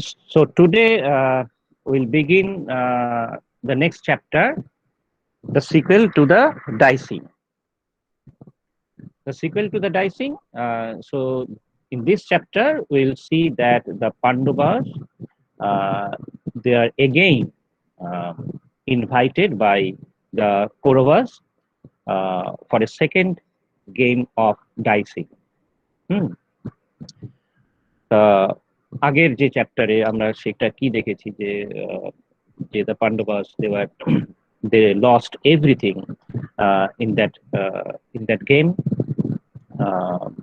So today we'll begin the next chapter, the sequel to the dicing. The sequel to the dicing. So in this chapter, we'll see that the Pandavas uh, they are again invited by the Kauravas for a second game of dicing. Hmm. আগের যে চ্যাপ্টারে আমরা সেটা কি দেখেছি যে the Pandavas they lost everything in that game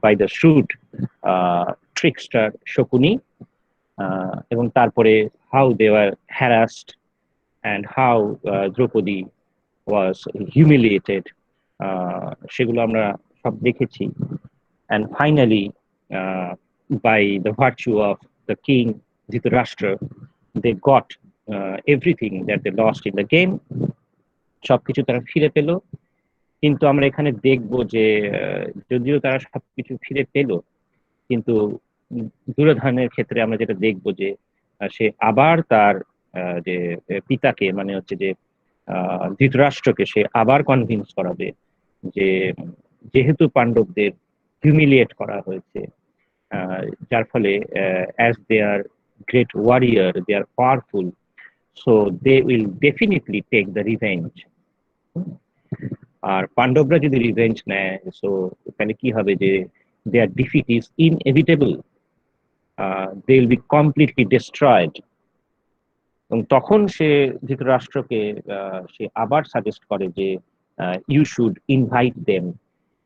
by the shrewd trickster Shakuni এবং তারপরে how they were harassed and how Draupadi was humiliated সেগুলো আমরা সব দেখেছি and finally by the virtue of the king Dhrtarastra they got everything that they lost in the game সবকিছু তারা ফিরে পেল কিন্তু আমরা এখানে দেখব যে যদিও তারা সবকিছু ফিরে পেল কিন্তু দুর্যোধনের ক্ষেত্রে আমরা যেটা দেখব যে সে আবার তার যে পিতাকে মানে হচ্ছে যে ধৃতরাষ্ট্রকে সে আবার কনভিন্স করাবে যে যেহেতু পাণ্ডবদের হিউমিলিয়েট করা হয়েছে যার ফলে as they are great warrior they are powerful so they will definitely take the revenge আর পাণ্ডবরা যদি রিভেঞ্জ নেয় সো এখানে কি হবে যে their defeat is inevitable they will be completely destroyed এবং তখন সে ধৃতরাষ্ট্রকে সে আবার সাজেস্ট করে যে you should invite them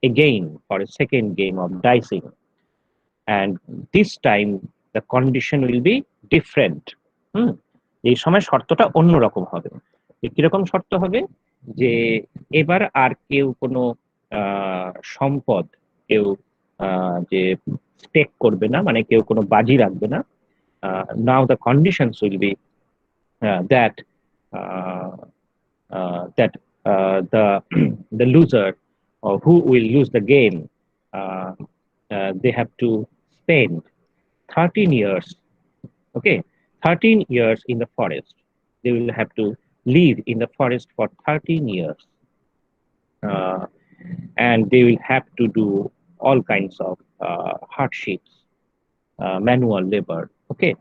again for a second game of dicing and this time the condition will be different এই সময় শর্তটা অন্যরকম হবে কিরকম শর্ত হবে যে এবার আর কেউ কোনো সম্পদ কেউ যে স্টেক করবে না মানে কেউ কোনো বাজি রাখবে না now the conditions will be that the loser or who will lose the game they have to spend 13 years okay 13 years in the forest they will have to live in the forest for 13 years and they will have to do all kinds of hardships manual labor okay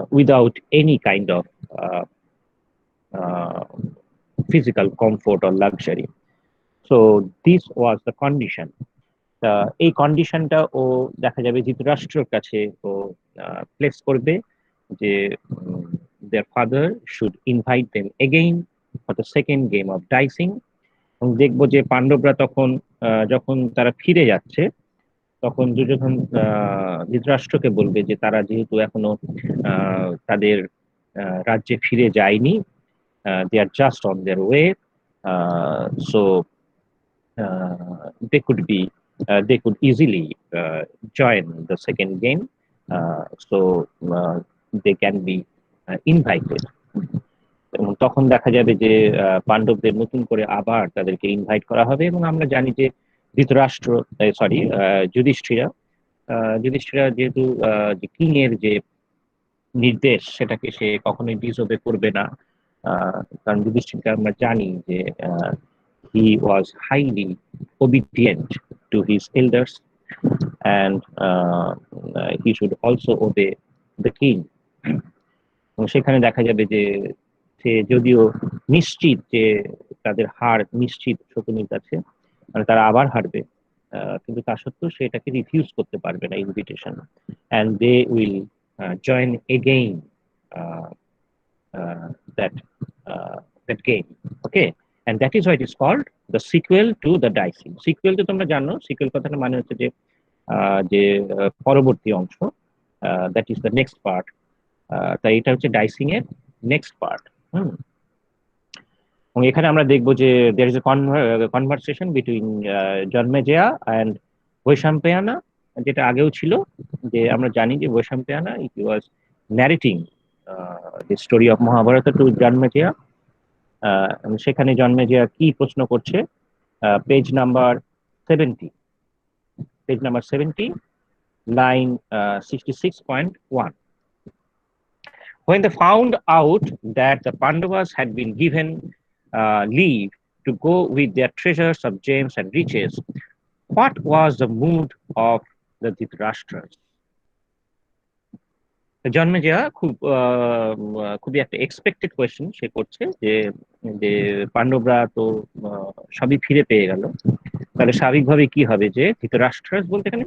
without any kind of physical comfort or luxury so this was the condition এই কন্ডিশনটা ও দেখা যাবে ধৃতরাষ্ট্রের কাছে ও place করবে যে their father should invite them again for the second game of dicing এবং দেখবো যে পাণ্ডবরা তখন যখন তারা ফিরে যাচ্ছে তখন দুর্যোধন ধৃতরাষ্ট্রকে বলবে যে তারা যেহেতু এখনো তাদের রাজ্যে ফিরে যায়নি they are just on their way so they could easily join the second game so they can be invited এবং তখন দেখা যাবে যে পাণ্ডবদের নতুন করে আবার তাদেরকে ইনভাইট করা হবে এবং আমরা জানি যে ধৃতরাষ্ট্র যুধিষ্ঠিরা যেহেতু যে কিং এর যে নির্দেশ সেটাকে সে কখনোই ডিসওবে করবে না কারণ যুধিষ্ঠিরকে আমরা জানি যে he was highly obedient to his elders and he should also obey the king এবং সেখানে দেখা যাবে যে সে যদিও নিশ্চিত যে তাদের হার নিশ্চিত শকুনির কাছে মানে তারা আবার হারবে কিন্তু তা সত্ত্বেও সে এটাকে রিফিউজ করতে পারবে না invitation and they will join again that game okay and that is why it is called the sequel to the dicing sequel তো তোমরা জানো sequel কথাটা মানে হচ্ছে যে যে পরবর্তী অংশ that is the next part তাই এটা হচ্ছে ডাইসিং এর নেক্সট পার্ট এবং এখানে আমরা দেখবো যে there is a conversation between জন্মেজয়া and বৈশাম্পায়না যেটা আগেও ছিল যে আমরা জানি যে বৈশাম্পায়না it was narrating the story of Mahabharata to জন্মেজয়া সেখানে জন্মেজয়া কি প্রশ্ন করছে page number 70 line 66.1 When they found out that the Pandavas had been given leave to go with their treasures of gems and riches, what was the mood of the Dhritarashtra? জন্মেজয়া খুবই একটা expected question সে করছে যে যে পাণ্ডবরা তো সবই ফিরে পেয়ে গেল, তাহলে স্বাভাবিকভাবে কি হবে যে ধৃতরাষ্ট্র বলতে এখানে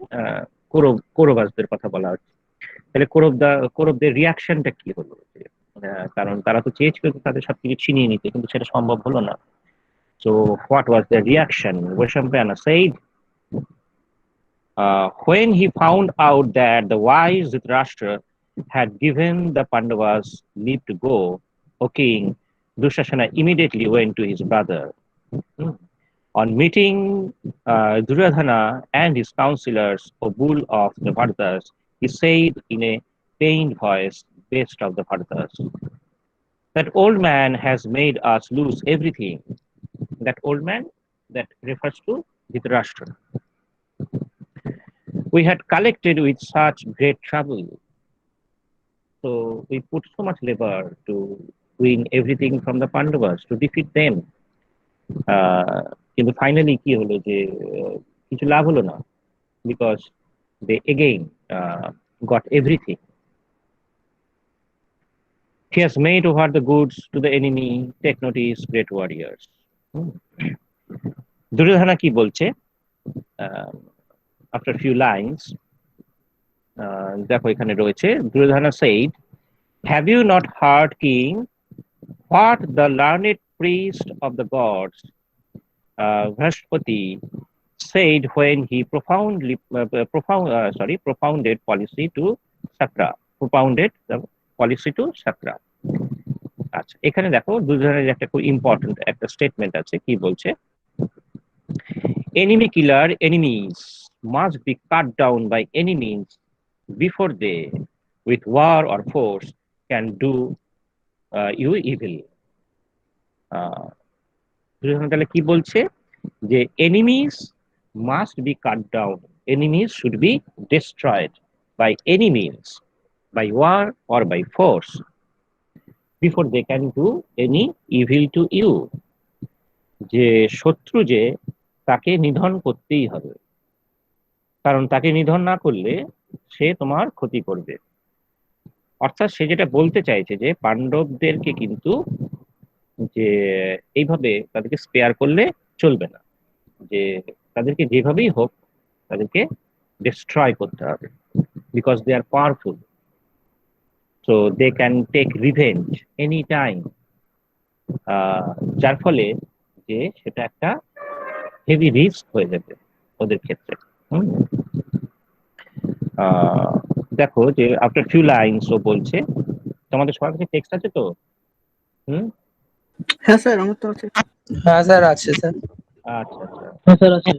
কৌরবাসদের কথা বলা হচ্ছে, তাহলে কৌরবদের রিয়াকশনটা কি হলো? কারণ তারা তো চেয়েছিল তাদের সবকিছু ছিনিয়ে নিতে, কিন্তু সেটা সম্ভব হলো না। So what was their reaction? Vaishampayana said, when he found out that the wise Dhritarashtra had given the Pandavas leave to go, O king, Dushasana immediately went to his brother. Hmm. On meeting Duryodhana and his counselors, O bull of the Bharatas, he said in a pained voice, best of the Bharatas, that old man has made us lose everything. That old man, that refers to Dhritarashtra. We had collected with such great trouble. So we put so much labor to win everything from the Pandavas, to defeat them. কিন্তু finally কি হলো যে কিছু লাভ হলো না, because they again got everything. He has made over the goods to the enemy. Take notice, great warriors. Duryodhana কি বলছে? After a few lines, দেখো এখানে রয়েছে, Duryodhana said, have you not heard, king, what the learned priest of the gods, Vrashpati, said when he propounded policy to Sakra, propounded the policy to Sakra. আচ্ছা, এখানে দেখো দুর্যোধনের একটা খুব ইম্পর্টেন্ট একটা স্টেটমেন্ট আছে, কি বলছে? enemy killer enemies must be cut down by any means before they, with war or force, can do you evil. তাহলে কি বলছে? যে enemies must be cut down, enemies should be destroyed by any means, by war or by force, before they can do any evil to you. যে শত্রু যে তাকে নিধন করতেই হবে, কারণ তাকে নিধন না করলে সে তোমার ক্ষতি করবে। অর্থাৎ সে যেটা বলতে চাইছে যে পাণ্ডবদেরকে কিন্তু যে এইভাবে তাদেরকে স্পেয়ার করলে চলবে না, যে তাদেরকে যেভাবেই হোক তাদেরকে ডিস্ট্রয় করতে হবে, because they are powerful, so they can take revenge any time. যার ফলে যে সেটা একটা হেভি রিস্ক হয়ে যাবে ওদের ক্ষেত্রে। দেখো যে আফটার ফিউ লাইনস ও বলছে, তোমাদের সবার কাছে টেক্সট আছে তো? হ্যাঁ স্যার, আমার তো আছে। হ্যাঁ স্যার আছে স্যার। আচ্ছা আচ্ছা, হ্যাঁ স্যার আছে।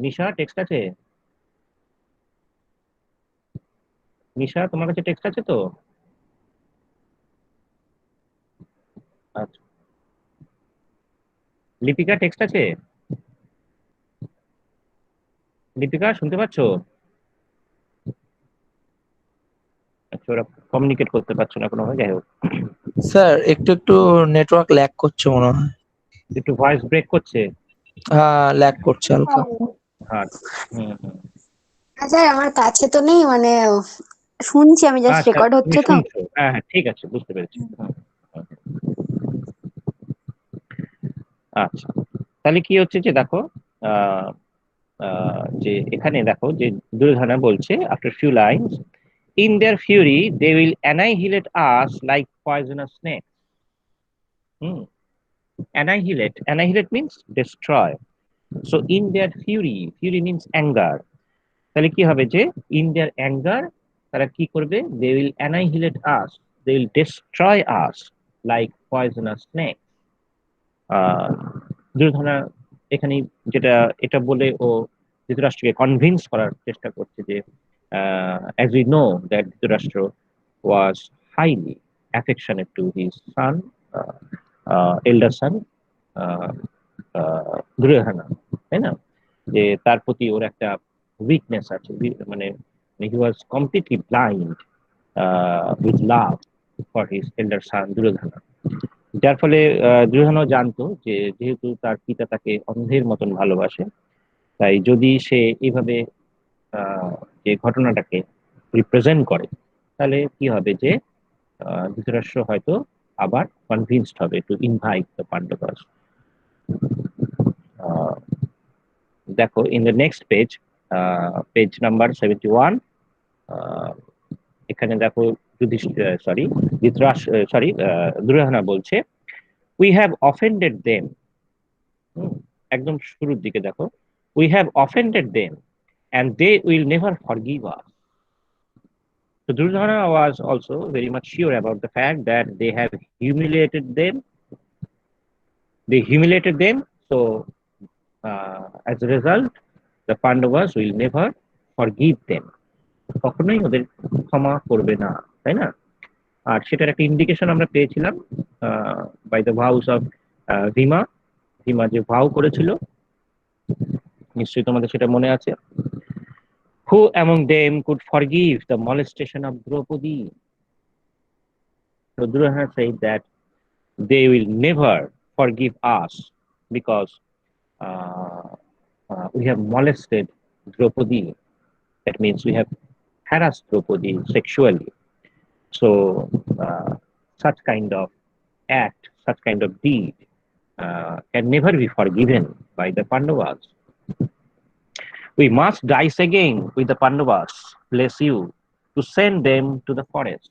নিশা টেক্সট আছে? নিশা তোমার কাছে টেক্সট আছে তো? আচ্ছা, লিপিকা টেক্সট আছে? লিপিকা শুনতে পাচ্ছ? আচ্ছা, ওরা কমিউনিকেট করতে পারছো না কোনোভাবে, যাই হোক। স্যার একটু একটু নেটওয়ার্ক ল্যাগ করছে মনে হয়, একটু ভয়েস ব্রেক করছে। হ্যাঁ ল্যাগ করছে হালকা। স্যার আমার কাছে তো নেই, মানে শুনছি আমি, জাস্ট আচ্ছা, রেকর্ড তুমি হচ্ছে তো। শুনছো? হ্যাঁ হ্যাঁ, ঠিক আছে, বুঝতে পেরেছি। আচ্ছা, তাহলে কি হচ্ছে যে দেখো যে এখানে দেখো যে দুর্যোধনা বলছে after few lines, in their fury they will annihilate us like poisonous snakes. Annihilate means destroy. So in their fury means anger. তাহলে কি হবে যে in their anger তারা কি করবে? they will annihilate us, they will destroy us like poisonous snakes. Duryodhana এখানে যেটা এটা বলে ও ধৃতরাষ্ট্রকে কনভিন্স করার চেষ্টা করছে যে as we know that Dhritarashtra was highly affectionate to his son, elder son Duryodhana, তাই না? যে তার প্রতি ওর একটা উইকনেস আছে, মানে he was completely blind with love for his elder son Duryodhana. যার ফলে দুর্যোধনও জানতো যে যেহেতু তার পিতা তাকে অন্ধের মতন ভালোবাসে, তাই যদি সে এইভাবে আহ, যে ঘটনাটাকে রিপ্রেজেন্ট করে, তাহলে কি হবে যে ধৃতরাষ্ট্র হয়তো আবার কনভিন্সড হবে টু ইনভাইট দ্য পান্ডবাস। দেখো in the next page, page number 71, এখানে দেখো সরি ধৃতরাষ্ট্র সরি দুর্যোধনা বলছে, উই হ্যাভ অফেন্ডেড দেম। একদম শুরুর দিকে দেখো, we have offended them and they will never forgive us. So Duryodhana was also very much sure about the fact that they have humiliated them. They humiliated them. So as a result, the Pandavas will never forgive them. কখনোই ওদের ক্ষমা করবে না, তাই না? আর সেটার একটা indication আমরা পেয়েছিলাম by the vows of Bhima. Bhima যে ভাও করেছিল, নিশ্চয়ই তোমাদের সেটা মনে আছে। Who among them could forgive the molestation of Draupadi? So Duryodhana said that they will never forgive us because uh, we have molested Draupadi. That means we have harassed Draupadi sexually. So such kind of act, such kind of deed can never be forgiven by the Pandavas. We must dice again with the Pandavas, bless you, to send them to the forest.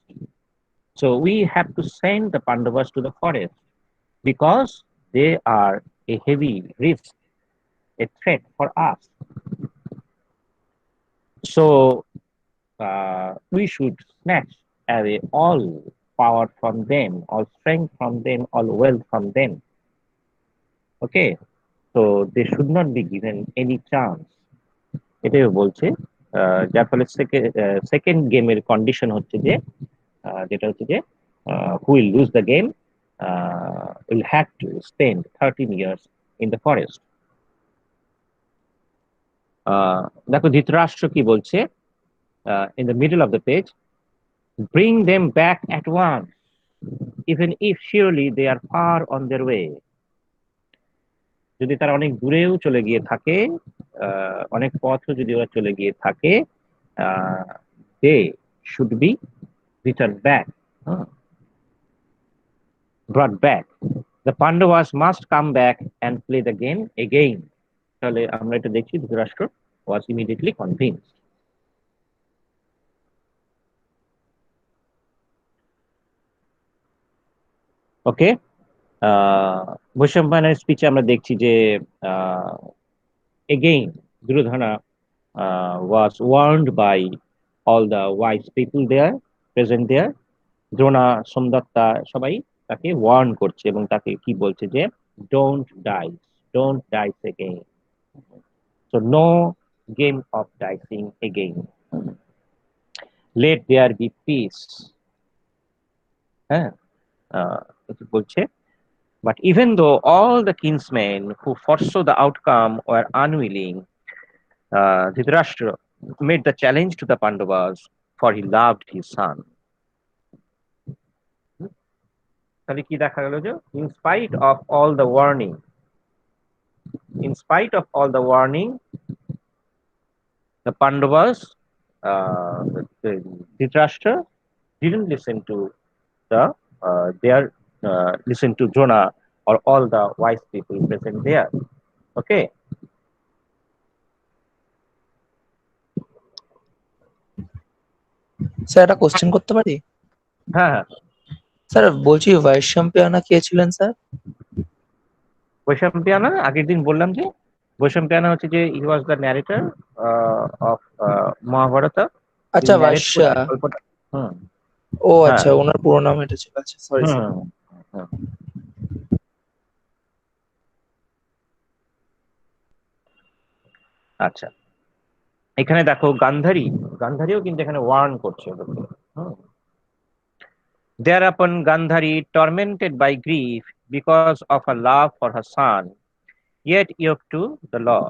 So we have to send the Pandavas to the forest because they are a heavy risk, a threat for us. So we should snatch away all power from them, all strength from them, all wealth from them. Okay, so they should not be given any chance. এটাই বলছে, যার ফলে second গেমের condition হচ্ছে যে যেটা হচ্ছে যে who will lose the game will have to spend 13 years in the forest. দেখো ধৃতরাষ্ট্র কি বলছে in the middle of the page, bring them back at once even if surely they are far on their way. যদি তারা অনেক দূরেও চলে গিয়ে থাকে, অনেক পথও যদি ওরা চলে গিয়ে থাকে, they should be returned back, brought back. The Pandavas must come back and play the game again. তাহলে আমরা এটা দেখছি ধৃতরাষ্ট্র was immediately convinced. ওকে, বৈশম্পায়নের স্পিচে আমরা দেখছি যে again Duryodhana was warned by all the wise people there present there. Drona, Somdatta সবাই তাকে Warne করছে এবং তাকে কি বলছে যে don't dice again. So no game of dicing again, let there be peace. হ্যাঁ, বলছে, but even though all the kinsmen who foresaw the outcome were unwilling, Dhritarashtra made the challenge to the Pandavas, for he loved his son. তাহলে কি দেখা গেল যে in spite of all the warning, the Pandavas, Dhritarashtra didn't listen to listen to Drona or all the wise people present there. Okay. Sir একটা question করতে পারি? হ্যাঁ, sir বলছি বৈশম্পায়ন কে ছিলেন স্যার? বৈশম্পায়ন আগের দিন বললাম যে বৈশম্পায়ন হচ্ছে যে he was the narrator of Mahabharata. আচ্ছা, ভাষ্যা। গল্পটা। ও হ্যাঁ, আচ্ছা, ওনার পুরো নাম এটা ছিল। আচ্ছা, সরি স্যার। আচ্ছা, এখানে দেখো গান্ধারীও কিন্তু এখানে ওয়ার্ন করছে ওদেরকে। Thereupon Gandhari, tormented by grief because of her love for her son, yet yoked to the law.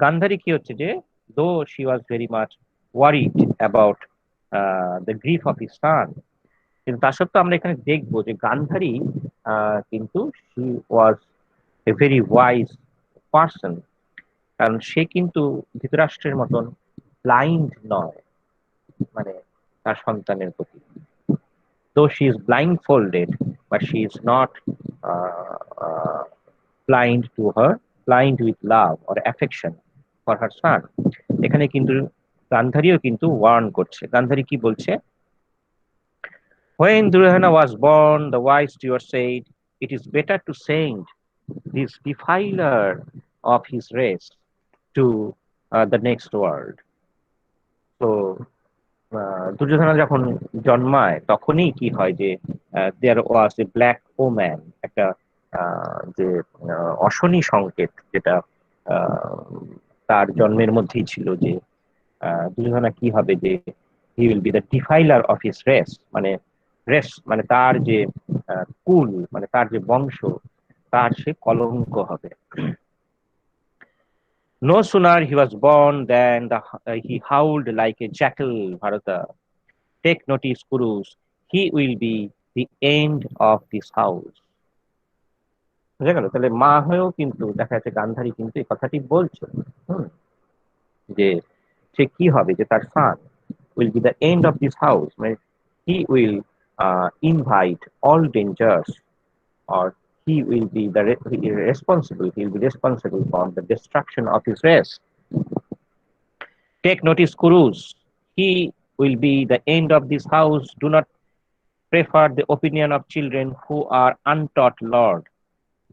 Gandhari কি হচ্ছে যে, though she was very much worried about the grief of his son, কিন্তু তা সত্ত্বেও আমরা এখানে দেখবো যে গান্ধারী কিন্তু she was a very wise person, কারণ সে কিন্তু ধৃতরাষ্ট্রের মতন ব্লাইন্ড নয়, মানে তার সন্তানের প্রতি। Though she is blindfolded, but she is not uh, uh, blind to her, blind with love or affection for her son. এখানে কিন্তু গান্ধারীও কিন্তু ওয়ার্ন করছে। গান্ধারী কি বলছে? When Duryodhana was born, the wise steward said, "It is better to send this defiler of his race to the next world." So Duryodhana যখন জন্মায় তখনই কি হয় যে দেয়ার ওয়াজ এ ব্ল্যাক ওম্যান, একটা যে অশনি সংকেত, যেটা আহ, তার জন্মের মধ্যেই ছিল, যে দুর্যোধনা কি হবে, যে he will be the defiler of his race, মানে রেস মানে তার যে কুল, মানে তার যে বংশ, তার সে কলঙ্ক হবে। No sooner he was born than he howled like a jackal, Bharata. Take notice, Kurus, he will be the end of this house. বুঝা গেল? তাহলে মা হয়েও কিন্তু দেখা যাচ্ছে গান্ধারী কিন্তু এই কথাটি বলছে, হুম, যে সে কি হবে, যে তার son will be the end of this house, মানে he will invite all dangers, or he will be responsible, he will be responsible for the destruction of his race. Take notice, Kurus. He will be the end of this house. Do not prefer the opinion of children who are untaught, Lord.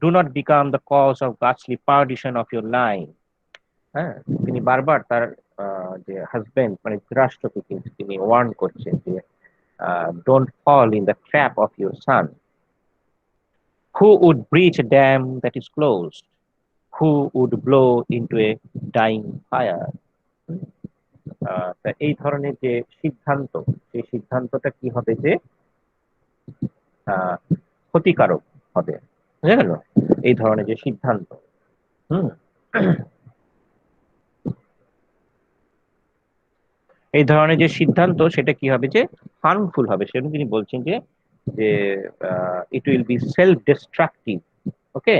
Do not become the cause of ghastly perdition of your line. হ্যাঁ, তিনি বারবার তার যে husband মানে রাষ্ট্রকে কিন্তু তিনি warn করছেন যে don't fall in the trap of your son, who would breach a dam that is closed, who would blow into a dying fire. তা এই ধরনের যে সিদ্ধান্ত, সেই সিদ্ধান্তটা কি হবে, যে আহ, ক্ষতিকারক হবে। বুঝা গেল? এই ধরনের যে সিদ্ধান্ত, হুম, এই ধরনের যে সিদ্ধান্ত, সেটা কি হবে, যে হার্মফুল হবে। সেজন্য তিনি বলছেন যে যে it will be self destructive. Okay,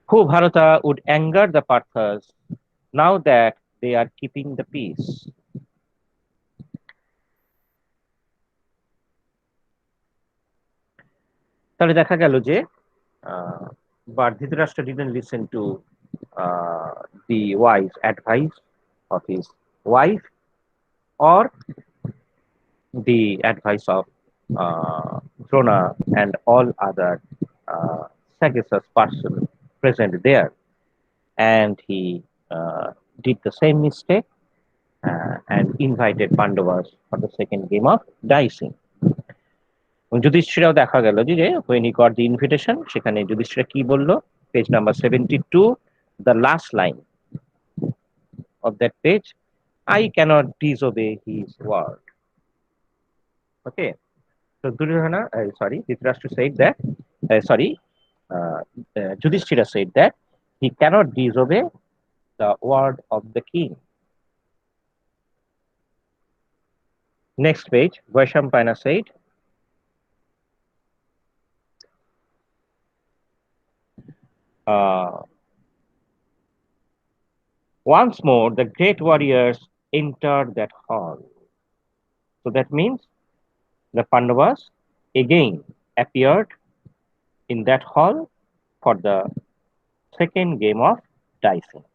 who Bharata would anger the Parthas now that they are keeping the peace. তাহলে দেখা গেল যে but Dhritarashtra didn't listen to the wise advice of his wife or the advice of Drona and all other sagacious person present there, and he did the same mistake and invited Pandavas for the second game of dicing. যুধিষ্ঠিরাও দেখা গেল যে when he got the invitation, সেখানে যুধিষ্ঠিরা কি বলল, page number 72, the last line of that page, I cannot disobey his word. Okay, so Duryodhana, Dhritarashtra said that, sorry, uh, Yudhisthira said that he cannot disobey the word of the king. Next page, Vaishampayana said, uh, once more the great warriors entered that hall. So that means the Pandavas again appeared in that hall for the second game of dicing.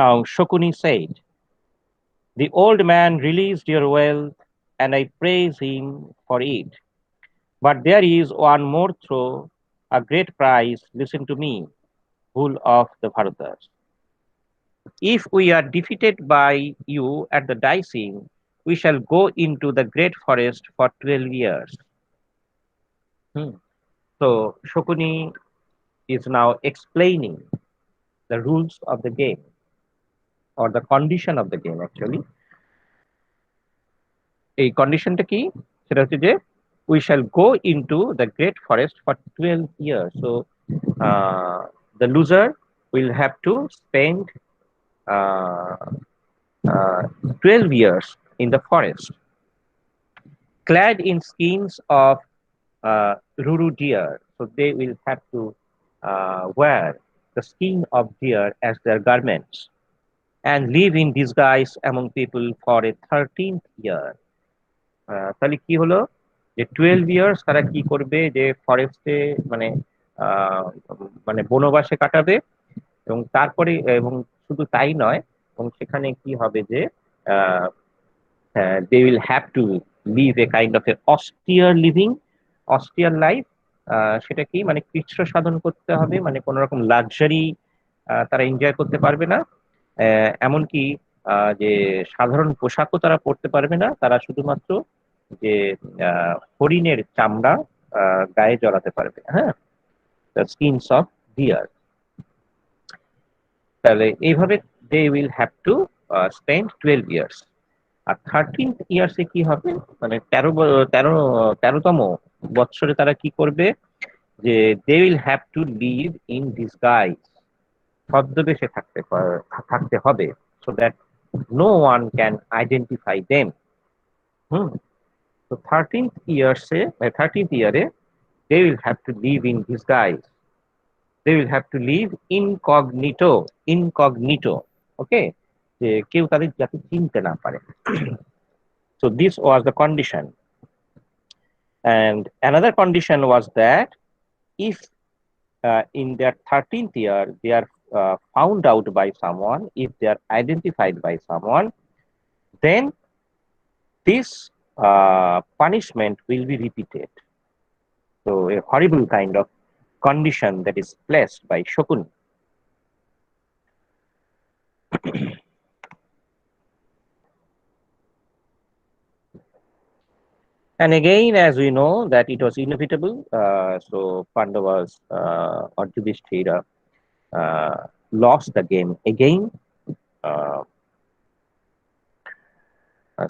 Now Shakuni said, the old man released your wealth, and I praise him for it. But there is one more throw, a great prize. Listen to me, bull of the Bharatas. If we are defeated by you at the dicing, we shall go into the great forest for 12 years. So Shakuni is now explaining the rules of the game, or the condition of the game actually. এই কন্ডিশনটা কি? সেটা হচ্ছে যে we shall go into the great forest for 12 years. So the loser will have to spend uh, 12 years in the forest, clad in skins of ruru deer. So they will have to wear the skin of deer as their garments and live in disguise among people for a 13th year. তাহলে কি হলো যে 12 years তারা কি করবে যে ফরেস্টে মানে আহ, মানে বনবাসে কাটাবে এবং তারপরে এবং শুধু তাই নয় এবং সেখানে কি হবে যে they will have to live a kind of a austere living, austere life. সেটা কি মানে কৃচ্ছ সাধন করতে হবে, মানে কোন রকম লাক্সারি তারা এনজয় করতে পারবে না। এমনকি যে সাধারণ পোশাকও তারা পরতে পারবে না, তারা শুধুমাত্র যে হরিণের চামড়া গায়ে জড়াতে পারবে। হ্যাঁ, দ্য স্কিনস অফ ডিয়ার। তাহলে এইভাবে they will have to spend 12 years. আর 13th ইয়ার্সে কি হবে, মানে 13তম বৎসরে তারা কি করবে যে they will have to live in disguise, ছদ্মবেশে থাকতে হবে, so that no one can identify them. হুম, তো 13th ইয়ারে they will have to live in disguise, they will have to live incognito, okay, যে কেউ তাদের যাতে চিনতে না পারে। So this was the condition, and another condition was that if in their 13th year they are found out by someone, if they are identified by someone, then this punishment will be repeated. So a horrible kind of condition that is placed by Shakuni. And again, as we know that it was inevitable, so Pandavas or Yudhisthira lost the game again. Uh,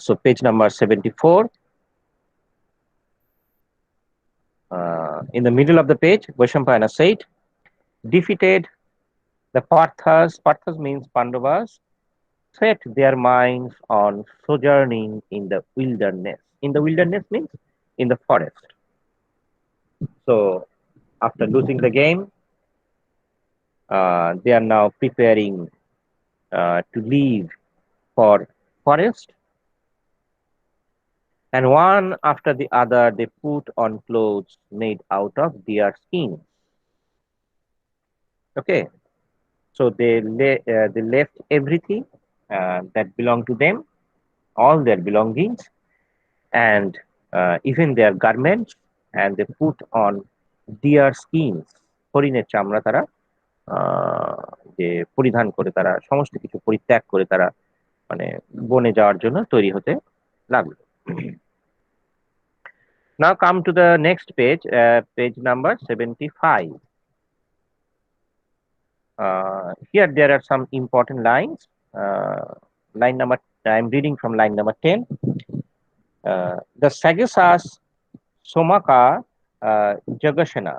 so page number 74. In the middle of the page, Vaishampayana said, defeated the Parthas, Parthas means Pandavas, set their minds on sojourning in the wilderness. In the wilderness means in the forest. So after losing the game, they are now preparing to leave for forest, and one after the other they put on clothes made out of deer skin. Okay, so they left everything that belonged to them, all their belongings, and even their garments, and they put on deer skins. হরিণের চামড়া তারা যে পরিধান করে তারা সমস্ত কিছু পরিত্যাগ করে তারা মানে বনে যাওয়ার জন্য তৈরি হতে লাগলো। Now come to the next page, page number 75. Here there are some important lines. Line number, I'm reading from line number 10. The Sagasas Somaka Jagashana.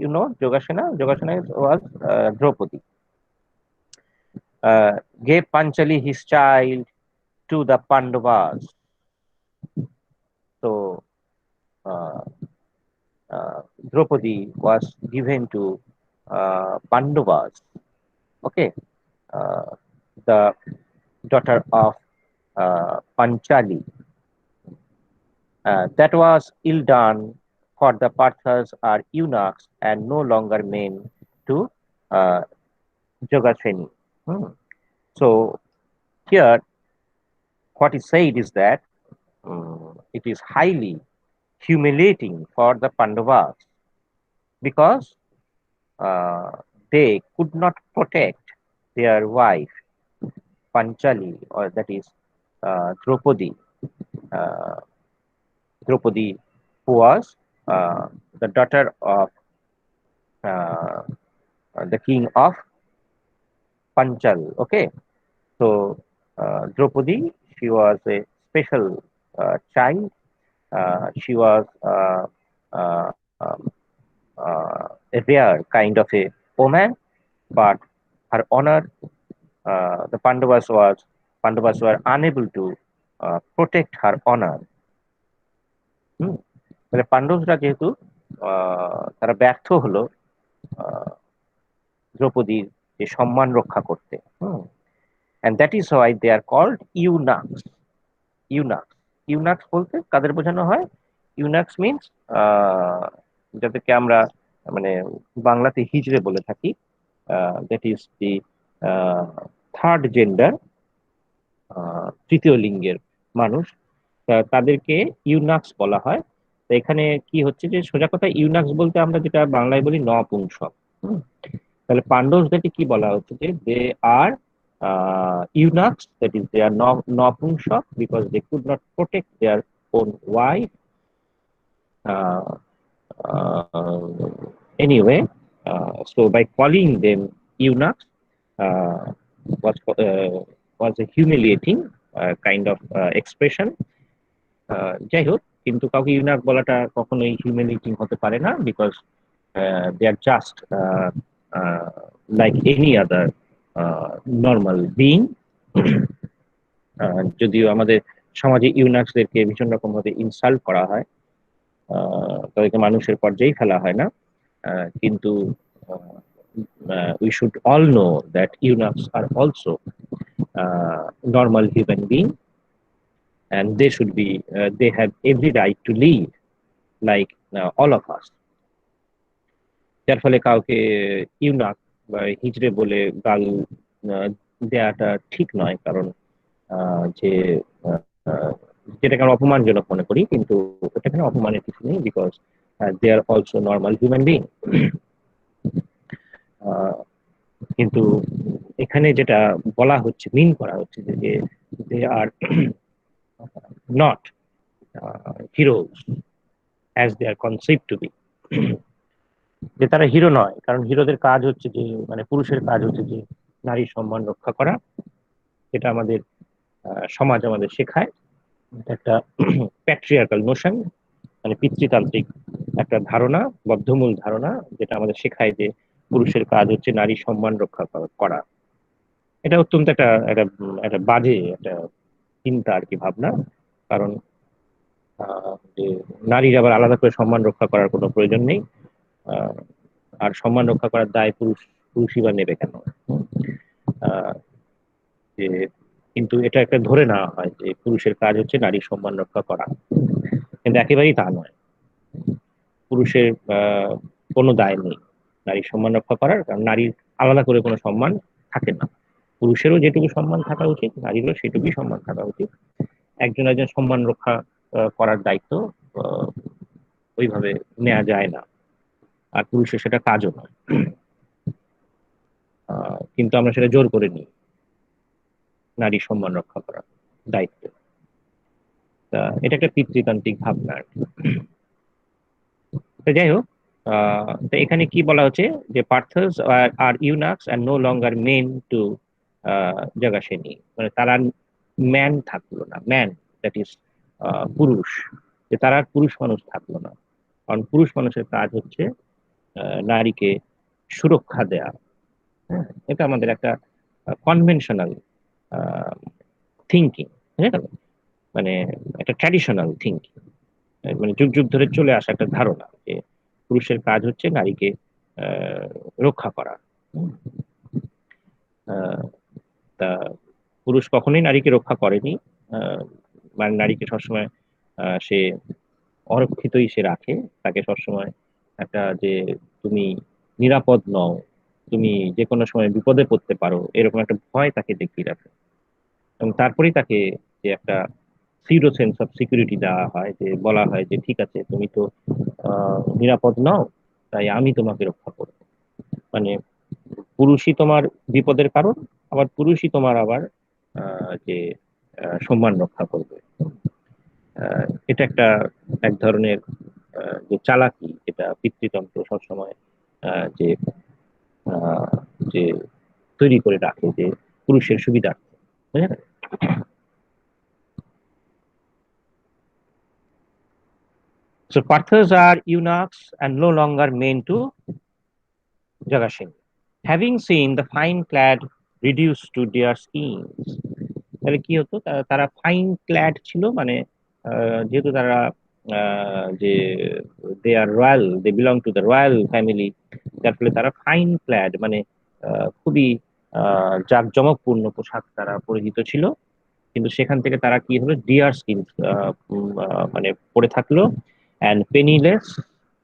You know Jagashana? Jagashana was Draupadi. Gave Panchali his child to the Pandavas. So Draupadi was given to Pandavas. Okay, the daughter of Panchali. That was ill done, for the Parthas are eunuchs and no longer men to Jagasheni. So here, what is said is that it is highly humiliating for the Pandavas because they could not protect their wife Panchali, or that is Draupadi. Draupadi, who was the daughter of the king of Panchal. Okay, so Draupadi, she was a special child. She was a rare kind of a woman, but her honor, the Pandavas were unable to protect her honor. মানে পাণ্ডবরা যেহেতু তারা ব্যর্থ হলো দ্রৌপদীর যে সম্মান রক্ষা করতে, and that is why they are called eunuchs. eunuchs eunuchs বলতে কাদের বোঝানো হয়? eunuchs means যাদেরকে আমরা মানে বাংলাতে হিজড়ে বলে থাকি, that is the third gender, তৃতীয় লিঙ্গের মানুষ, তাদেরকে ইউনাক্স বলা হয়। তো এখানে কি হচ্ছে যে সোজা কথা ইউনাক্স বলতে আমরা যেটা বাংলায় বলি নপুংসক। তাহলে পাণ্ডবদেরকে কি বলা হচ্ছে যে they R eunuchs, that is they are নপুংসক because they could not protect their own wife. uh, anyway, so by calling them eunuchs uh, was uh, was a humiliating kind of expression. যাই হোক, কিন্তু কাউকে ইউনাক বলাটা কখনোই হিউম্যানিটিং হতে পারে না, because they are just like any other normal being. যদিও আমাদের সমাজে ইউনাক্সদেরকে ভীষণ রকম ভাবে ইনসাল্ট করা হয়, তাদেরকে মানুষের পর্যায়ে ফেলা হয় না, কিন্তু we should all know that eunuchs are also normal human being, and they should be they have every right to live like all of us. যার ফলে কাউকে ইউনাক বা হিজড়ে বলে গাল দেওয়াটা ঠিক নয়, কারণ যে যেটাকে আমরা অপমানজনক মনে করি, কিন্তু ওটাকে অপমানের কিছু নেই, because they are also normal human being. কিন্তু এখানে যেটা বলা হচ্ছে, মিন করা হচ্ছে যে they are not heroes as they are conceived to be, যে তারা হিরো নয়, কারণ হিরোদের কাজ হচ্ছে যে মানে পুরুষের কাজ হচ্ছে যে নারীর সম্মান রক্ষা করা, যেটা আমাদের সমাজ আমাদের শেখায়। একটা প্যাট্রিয়ার্কাল নোশন, মানে পিতৃতান্ত্রিক একটা ধারণা, বদ্ধমূল ধারণা, যেটা আমাদের শেখায় যে পুরুষের কাজ হচ্ছে নারীর সম্মান রক্ষা করা। এটা অত্যন্ত একটা একটা একটা বাজে একটা চিন্তা আর কি, ভাবনা। কারণ যে নারীর আবার আলাদা করে সম্মান রক্ষা করার কোনো প্রয়োজন নেই, আর সম্মান রক্ষা করার দায় পুরুষই বা নেবে কেন? যে কিন্তু এটা একটা ধরে নেওয়া হয় যে পুরুষের কাজ হচ্ছে নারীর সম্মান রক্ষা করা, কিন্তু একেবারেই তা নয়। পুরুষের কোনো দায় নেই নারীর সম্মান রক্ষা করার, কারণ নারীর আলাদা করে কোনো সম্মান থাকে না। পুরুষেরও যেটুকু সম্মান থাকা উচিত, নারীরও সেটুকুই সম্মান থাকা উচিত। একজন একজন সম্মান রক্ষা করার দায়িত্ব ওইভাবে নেওয়া যায় না, আর পুরুষের সেটা কাজও নয়, কিন্তু আমরা সেটা জোর করে নিই, নারীর সম্মান রক্ষা করার দায়িত্ব। এটা একটা পিতৃতান্ত্রিক ভাবনা আর কি। তো যাই হোক, তো এখানে কি বলা হচ্ছে যে পার্থাস আর ইউনাক্স আর নো লঙ্গার মেন টু জগাসেনি, মানে তারা ম্যান থাকলো না, ম্যান দ্যাট ইজ পুরুষ, যে তারা পুরুষ মানুষ থাকলো না, কারণ পুরুষ মানুষের কাজ হচ্ছে নারীকে সুরক্ষা দেয়া। হ্যাঁ, এটা আমাদের একটা কনভেনশনাল থিঙ্কিং, মানে একটা ট্র্যাডিশনাল থিঙ্কিং, মানে যুগ যুগ ধরে চলে আসা একটা ধারণা যে পুরুষের কাজ হচ্ছে নারীকে রক্ষা করা। তা পুরুষ কখনোই নারীকে রক্ষা করেনি, মানে নারীকে সবসময় সে অরক্ষিতই সে রাখে, তাকে সবসময় একটা যে তুমি নিরাপদ নও, তুমি যে কোনো সময় বিপদে পড়তে পারো, এরকম একটা ভয় তাকে দেখিয়ে রাখে। এবং তারপরেই তাকে যে একটা সিউডো সেন্স অফ সিকিউরিটি দেওয়া হয়, যে বলা হয় যে ঠিক আছে, তুমি তো নিরাপদ নও, তাই আমি তোমাকে রক্ষা করব। মানে পুরুষই তোমার বিপদের কারণ, আবার পুরুষই তোমার আবার যে সম্মান রক্ষা করবে। এটা একটা এক ধরনের যে চালাকি, যেটা পিতৃতন্ত্র সবসময় যে যে তৈরি করে রাখে যে পুরুষের সুবিধার্থে, বুঝলেন? So Parthas are eunuchs and no longer meant to Jagashin. Having seen the fine clad reduced to their skins, তাহলে কি হতো, তারা ফাইন ক্ল্যাড ছিল, মানে যেহেতু তারা যে they are royal, they belong to the royal family, যার ফলে তারা ফাইন ক্ল্যাড, মানে খুবই জাঁকজমকপূর্ণ পোশাক তারা পরিহিত ছিল। কিন্তু সেখান থেকে তারা কি হলো, ডিয়ার স্কিন মানে পরে থাকলো, অ্যান্ড পেনিলেস,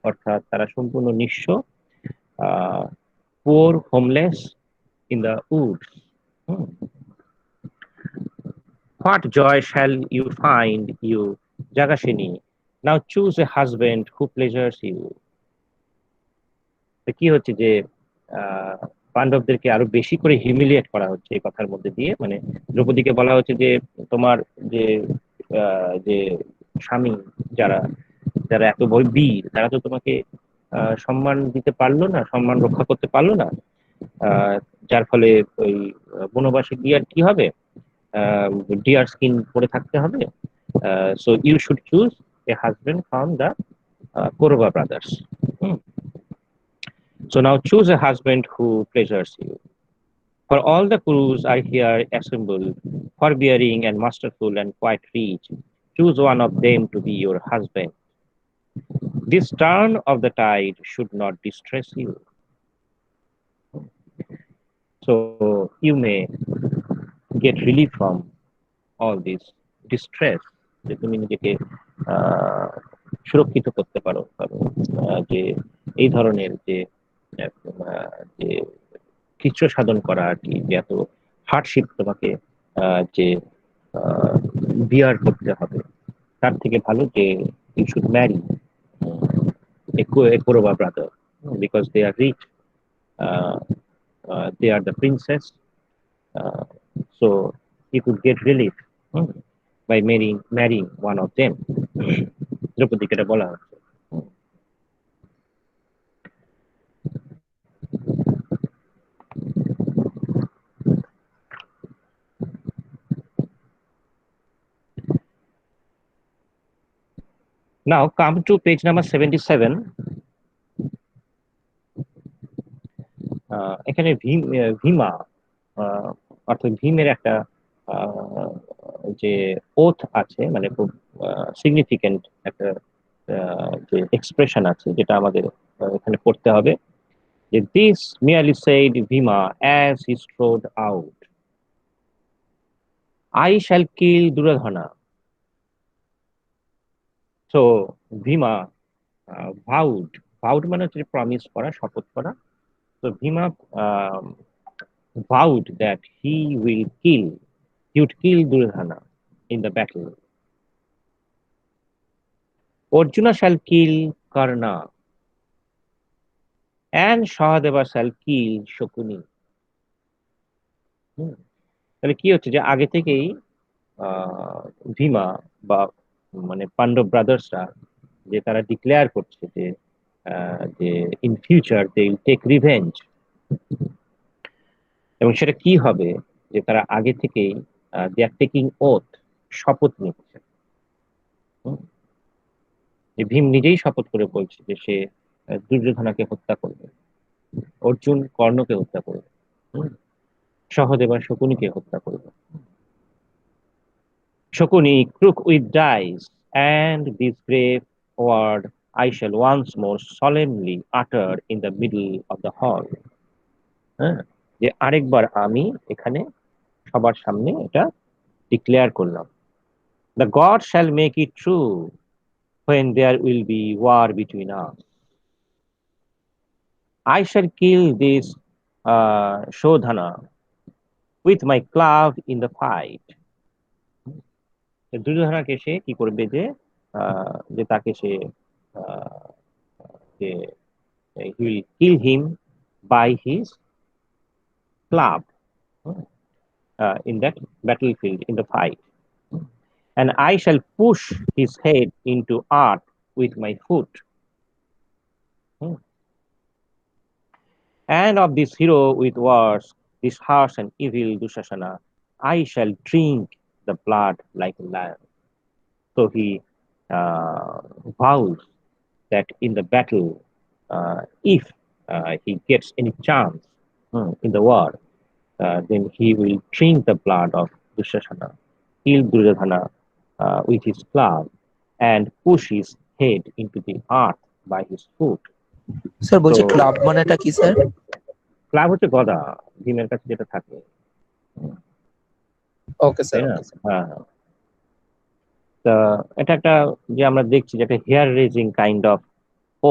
অর্থাৎ তারা সম্পূর্ণ নিঃস্ব, poor homeless in the woods. What joy shall you find, you Jagashini? Now choose a husband who pleasures you. তো কি হচ্ছে যে আহ, পাণ্ডবদেরকে আরো বেশি করে হিউমিলিয়েট করা হচ্ছে এই কথার মধ্যে দিয়ে, মানে দ্রৌপদীকে বলা হচ্ছে যে তোমার যে যে স্বামী, যারা যারা এত বড় বীর, তারা তো তোমাকে সম্মান দিতে পারলো না, সম্মান রক্ষা করতে পারলো না। যার ফলে ওই বনবাসে গিয়ে আর কি হবে, ডিয়ার স্কিন পরে থাকতে হবে। So you should choose a husband from the Kaurava brothers. Hmm. So now choose a husband who pleasures you. For all the Kurus are here assembled, forbearing and masterful and quite rich. Choose one of them to be your husband. This turn of the tide should not distress you. So you may get relief from all this distress, যে তুমি নিজেকে আহ, সুরক্ষিত করতে পারো, যে এই ধরনের যে যে কৃচ্ছ সাধন করা আর কি, যে এত হার্ডশিপ তোমাকে যে বিয়ার করতে হবে, তার থেকে ভালো যে you should marry a Kurova brother, because they are rich, uh, they are the princess, uh, so you could get relief by marrying one of them. দ্রৌপদীকে এটা বলা হচ্ছে। Now come to page number 77. এখানে ভীমা, অর্থাৎ ভীমের একটা যে oath আছে, মানে খুব সিগনিফিকেন্ট একটা যে এক্সপ্রেশন আছে, যেটা আমাদের এখানে পড়তে হবে, যে this merely said Bhima as he strode out, I shall kill Duryodhana. So Bhima vowed, vowed মানে হচ্ছে প্রমিস করা, শপথ করা। So Bhima vowed that he would kill Duryodhana in the battle. Arjuna shall kill Karna and Sahadeva shall kill Shakuni. তাহলে কি হচ্ছে যে আগে থেকেই ভীমা বা মানে পান্ডব ব্রাদার্সরা যে তারা ডিক্লেয়ার করছে যে যে in future they will take revenge, এবং সেটা কি হবে, যে তারা আগে থেকেই দে আর টেকিং ওথ, শপথ নিচ্ছে। যে ভীম নিজেই শপথ করে বলছে যে সে দুর্যোধনাকে হত্যা করবে, অর্জুন কর্ণকে হত্যা করবে, সহদেবা শকুনিকে হত্যা করবে। Shakuni crook with dice, and this brave word I shall once more solemnly utter in the middle of the hall. হ্যাঁ, যে আরেকবার আমি এখানে সবার সামনে এটা ডিক্লেয়ার করলাম। The God shall make it true when there will be war between us. I shall kill this Shodhana with my club in the fight. দুর্যোধনাকে সে কি করবে, যে যে তাকে সে যে he will kill him by his club in that battlefield, in the fight. And I shall push his head into earth with my foot. And of this hero with words, this harsh and evil Dushasana, I shall drink the blood like a lion. So he vows that in the battle, if he gets any chance in the war, then he will drink the blood of Dushasana, kill Duryodhana with his club and push his head into the earth by his foot. Sir তো বলছি club মানেটা কি sir? Club হচ্ছে গদা, ভীমের কাছে যেটা থাকে, ওকে তাই স্যার, না? Okay sir. হ্যাঁ, তা এটা একটা যে আমরা দেখছি যে একটা hair raising kind of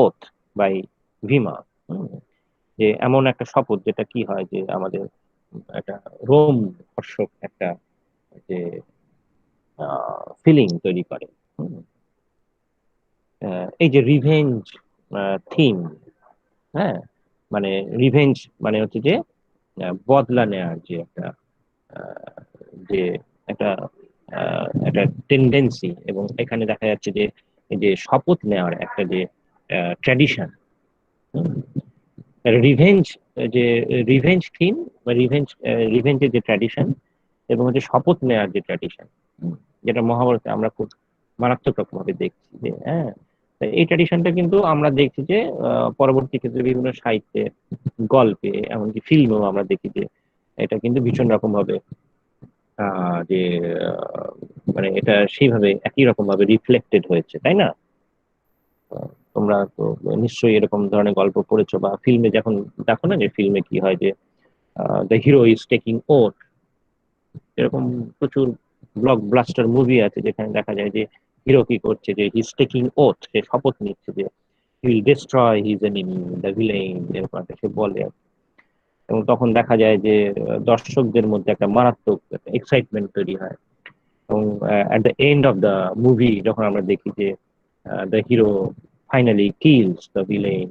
oath by Bhima, যে এমন একটা শপথ যেটা কি হয় যে আমাদের একটা রোম হর্ষক একটা যে ফিলিং তৈরি করে। হুম, এই যে রিভেঞ্জ থিম, হ্যাঁ, মানে রিভেঞ্জ মানে হচ্ছে যে বদলা নেওয়ার যে একটা আহ, যে একটা একটা টেন্ডেন্সি, এবং এখানে দেখা যাচ্ছে যে এই যে শপথ নেওয়ার একটা যে ট্র্যাডিশন, রিভেঞ্জ, যে রিভেঞ্জ থিম বা রিভেঞ্জের যে ট্র্যাডিশন, এবং হচ্ছে শপথ নেওয়ার যে ট্র্যাডিশন, যেটা মহাভারতে আমরা খুব মারাত্মক রকম ভাবে দেখছি যে হ্যাঁ, তো এই ট্র্যাডিশনটা কিন্তু আমরা দেখছি যে পরবর্তী ক্ষেত্রে বিভিন্ন সাহিত্যে, গল্পে, এমনকি ফিল্মেও আমরা দেখি যে এটা কিন্তু ভীষণ রকম ভাবে যে আহ, মানে এটা সেইভাবে একই রকম ভাবে রিফ্লেক্টেড হয়েছে, তাই না? তোমরা তো নিশ্চয়ই এরকম ধরনের গল্প পড়েছো, বা ফিল্মে যখন দেখো না যে ফিল্মে কি হয় যে the hero is taking oath, এরকম প্রচুর ব্লকবাস্টার মুভি আছে যেখানে দেখা যায় যে হিরো কি করছে, যে হিজ টেকিং ওথ, সে শপথ নিচ্ছে যে he will destroy his enemy the villain, এরকম একটা সে বলে আর কি। এবং তখন দেখা যায় যে দর্শকদের মধ্যে একটা মারাত্মক এক্সাইটমেন্ট তৈরি হয়, এবং at the end of the movie যখন আমরা দেখি যে the hero finally kills the villain,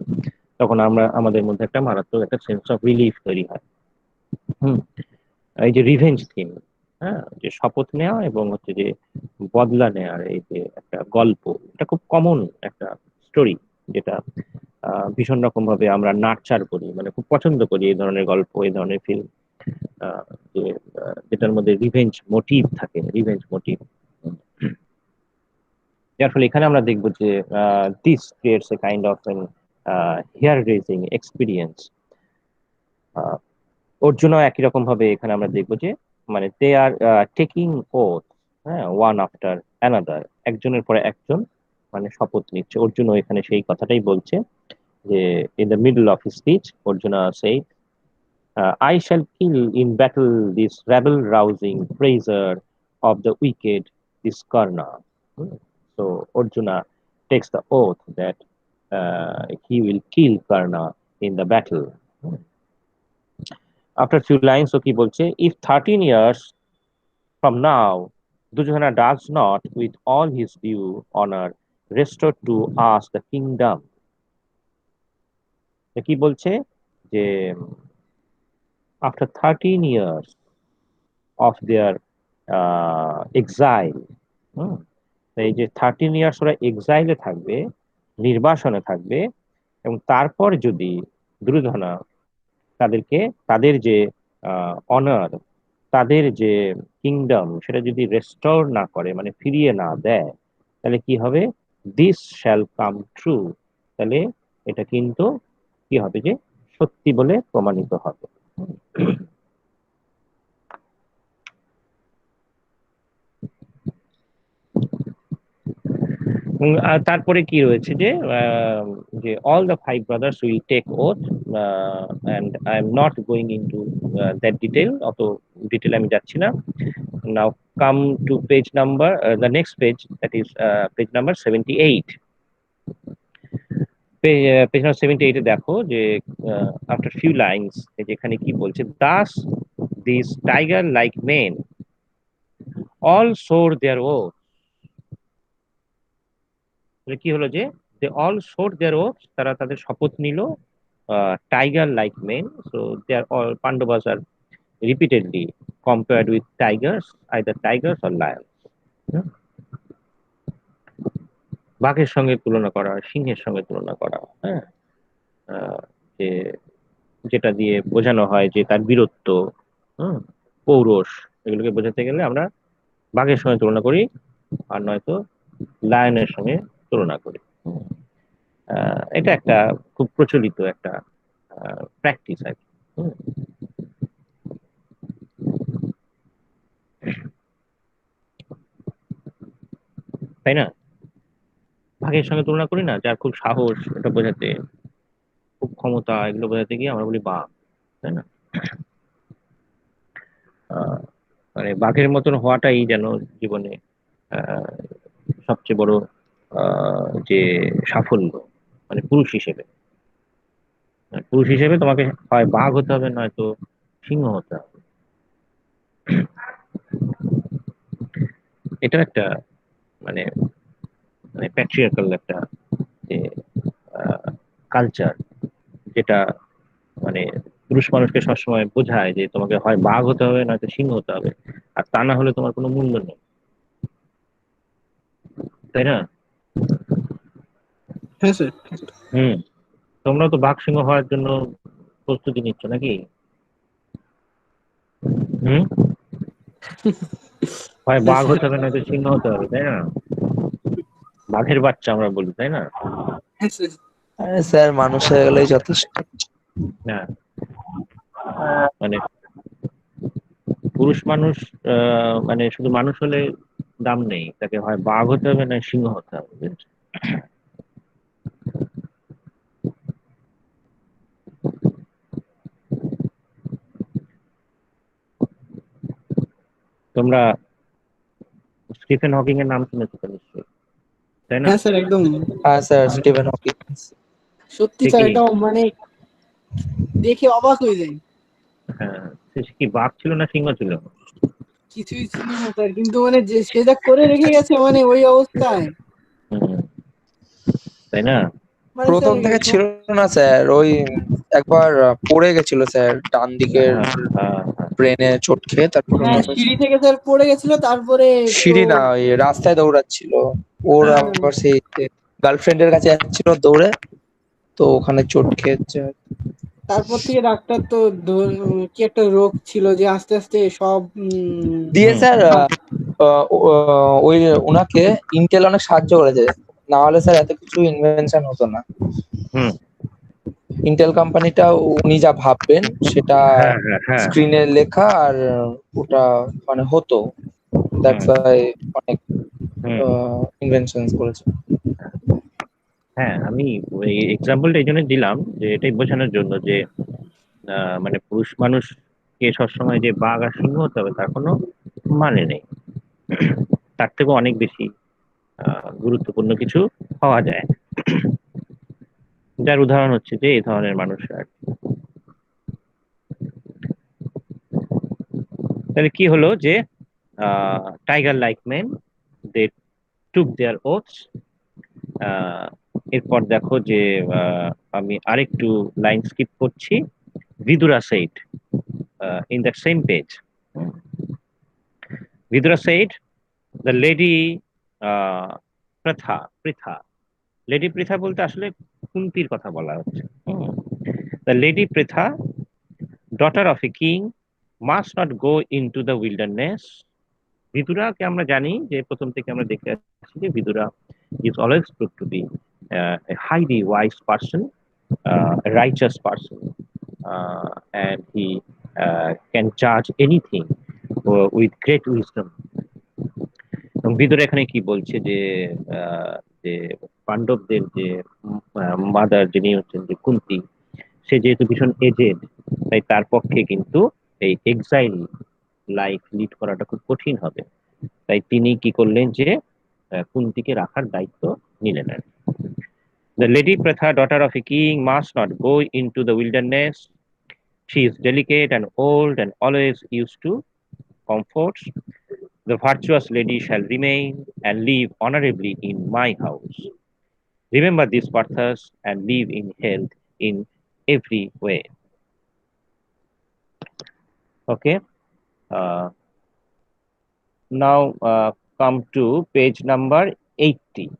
তখন আমরা আমাদের মধ্যে একটা মারাত্মক একটা সেন্স অফ রিলিফ তৈরি হয়। হুম, এই যে রিভেঞ্জ থিম, হ্যাঁ, যে শপথ নেওয়া এবং হচ্ছে যে বদলা নেওয়ার এই যে একটা গল্প, এটা খুব কমন একটা স্টোরি, যেটা ভীষণ রকম ভাবে আমরা নার্চার করি, মানে খুব পছন্দ করি এই ধরনের গল্প, এই ধরনের ফিল্ম, যে যেটার মধ্যে রিভেঞ্জ মোটিভ থাকে, রিভেঞ্জ মোটিভ। যার ফলে এখানে আমরা দেখবো যে this creates a kind of an hair raising experience. অর্জুনও একই রকম ভাবে এখানে আমরা দেখবো যে মানে দে আর টেকিং ওথ, হ্যাঁ, ওয়ান আফটার অ্যানাদার, একজনের পরে একজন মানে শপথ নিচ্ছে। অর্জুনও এখানে সেই কথাটাই বলছে যে in the middle of his speech Arjuna সেই I shall kill in battle this rabble rousing praiser of the wicked, this Karna. Hmm. So Arjuna takes the oath that he will kill Karna in the battle. Hmm. After few lines, so কি বলছে, if 13 years from now Duryodhana does not, with all his due honor, restore to us the kingdom. তো কি বলছে যে after 13 years of their exile, হুম, এই যে 13 years ওরা এক্সাইলে থাকবে, নির্বাসনে থাকবে, এবং তারপর যদি দুর্যোধনা তাদেরকে তাদের যে অনার, তাদের যে কিংডম, সেটা যদি রেস্টোর না করে, মানে ফিরিয়ে না দেয়, তাহলে কি হবে? দিস শ্যাল কাম ট্রু, তাহলে এটা কিন্তু কি হবে, যে সত্যি বলে প্রমাণিত হবে। আর তারপরে কি রয়েছে যে যে all the five brothers will take oath, and I am not going into that detail, অত ডিটেল আমি যাচ্ছি না। Now come to page number, the next page, that is page number 78। Page number 78 এ দেখো যে আফটার ফিউ লাইনস যেখানে কি বলছে, thus this tiger like men all swore their oath. কি হলো যে they all swore their oath, তারা তাদের শপথ নিল, tiger like men. So they are all Pandavas are repeatedly compared with tigers, either tigers or lions. হুম? বাঘের সঙ্গে তুলনা করা, সিংহের সঙ্গে তুলনা করা, হ্যাঁ, আহ, যে যেটা দিয়ে বোঝানো হয় যে তার বীরত্ব, হুম, পৌরষ, এগুলোকে বোঝাতে গেলে আমরা বাঘের সঙ্গে তুলনা করি, আর নয়তো লায়নের সঙ্গে তুলনা করি। হুম। এটা একটা খুব প্রচলিত একটা প্র্যাকটিস আর কি। হুম। তাই না? বাঘের সঙ্গে তুলনা করি না, যার খুব সাহস, এটা বোঝাতে, খুব ক্ষমতা, এগুলো বোঝাতে গিয়ে আমরা বলি বাঘ, তাই না? আহ, মানে বাঘের মতন হওয়াটাই যেন জীবনে আহ, সবচেয়ে বড় যে সাফল্য, মানে পুরুষ হিসেবে। পুরুষ হিসেবে তোমাকে হয় বাঘ হতে হবে, নয়তো সিংহ হতে হবে। এটা একটা মানে মানে প্যাট্রিয়ার্কাল একটা যে কালচার, যেটা মানে পুরুষ মানুষকে সবসময় বোঝায় যে তোমাকে হয় বাঘ হতে হবে, নয়তো সিংহ হতে হবে, আর তা না হলে তোমার কোনো মূল্য নেই, তাই না? হ্যাঁ স্যার। হুম। তোমরা তো বাঘ সিংহ হওয়ার জন্য প্রস্তুতি নিচ্ছ নাকি? হুম। হয় হ্যাঁ বাঘ স্যার। হতে হবে, নয়তো সিংহ হতে হবে, তাই না? বাঘের বাচ্চা আমরা বলি, তাই না? হ্যাঁ স্যার। আরে স্যার, মানুষ হয়ে গেলেই যথেষ্ট। না, মানে পুরুষ মানুষ মানে শুধু মানুষ হলে দাম নেই, তাকে হয় বাঘ হতে হবে, না সিংহ হতে হবে, বুঝেছো? তোমরা স্টিফেন হকিং এর নাম শুনেছো তো নিশ্চয়ই, তাই না? হ্যাঁ স্যার একদম। হ্যাঁ স্যার, স্টিভেন হকিং। সত্যি সে স্যার, কি এটা মানে দেখে অবাক হয়ে যায়। হ্যাঁ, সে কি বাঘ ছিল না সিংহ ছিল? কিছুই ছিল না স্যার, কিন্তু মানে যে সে যা করে রেখে গেছে মানে ওই অবস্থায়, হুম, তাই না? মানে স্যার প্রথম থেকে ছিল না স্যার, ওই একবার পড়ে গেছিল স্যার, ডান দিকের হ্যাঁ, হ্যাঁ, হ্যাঁ, ব্রেনে চোট খেয়ে, তারপর হ্যাঁ ওটা হয়েছে। সিঁড়ি থেকে স্যার পড়ে গেছিল, তারপরে তো সিঁড়ি না, ওই রাস্তায় দৌড়াচ্ছিল। ওর হ্যাঁ, আবার সেই গার্লফ্রেন্ডের কাছে যাচ্ছিল দৌড়ে, তো ওখানে চোট খেয়েছে। তারপর থেকে ডাক্তার তো কি একটা রোগ ছিল যে আস্তে আস্তে সব দিয়ে হুম, স্যার ওই ওনাকে ইন্টেল অনেক সাহায্য করেছে, না হলে স্যার এত কিছু ইনভেনশন হতো না। হুম, ইন্টেল কোম্পানিটা উনি যা ভাববেন সেটা হ্যাঁ, হ্যাঁ, হ্যাঁ, স্ক্রিনে লেখা, আর ওটা মানে হতো। দ্যাটস হুম, ওয়াই অনেক হুম, ইনভেনশনস করেছে। হ্যাঁ। আমি এই এক্সাম্পলটা এই জন্য দিলাম যে এটাই বোঝানোর জন্য যে মানে পুরুষ মানুষকে সবসময় যে বাঘ আর সিংহ হতে হবে তার কোনো মানে নেই। তার থেকেও অনেক বেশি গুরুত্বপূর্ণ কিছু পাওয়া যায়, যার উদাহরণ হচ্ছে যে এই ধরনের মানুষরা আর কি। তাহলে কি হলো যে tiger like men, they took their oaths. এরপর দেখো যে আমি আরেকটু লাইন স্কিপ করছি। Vidura said in the same page, Vidura said the lady Pratha Pritha. Lady Pritha বলতে আসলে কুন্তির কথা বলা হচ্ছে। The lady Pritha, daughter of a king, must not go in to the wilderness. ভিদুরাকে আমরা জানি যে প্রথম থেকে আমরা দেখে আসছি যে ভিদুরা is always proved to be a highly wise person, a righteous person, and he can judge anything with great wisdom. এবং ভিতরে এখানে কি বলছে যে আহ, যে পাণ্ডবদের যে মাদার যিনি হচ্ছেন যে কুন্তি, সে যেহেতু ভীষণ এজেড, তাই তার পক্ষে কিন্তু এই এক্সাইল লাইফ লিড করাটা খুব কঠিন হবে। তাই তিনি কি করলেন যে কুন্তিকে রাখার দায়িত্ব নিলেন আর কি। The lady Pratha, daughter of a king, must not go into the wilderness. She is delicate and old and always used to comforts. The virtuous lady shall remain and live honorably in my house. Remember these Parthas and live in health in every way. Okay. Uh, now come to page number 80.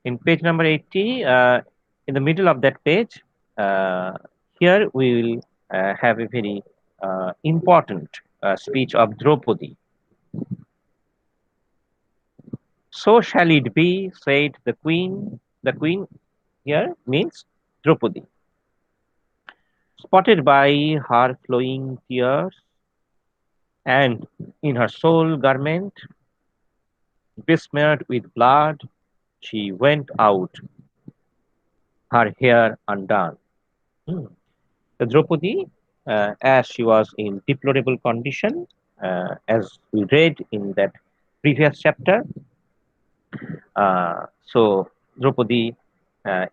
In page number 80, in the middle of that page, uh, here we will have a very important speech of Draupadi. So shall it be, said the queen. The queen here means Draupadi. Spotted by her flowing tears, And in her sole garment, besmeared with blood, she went out, her hair undone. Hmm. The Draupadi, as she was in deplorable condition, as we read in that previous chapter, so Draupadi,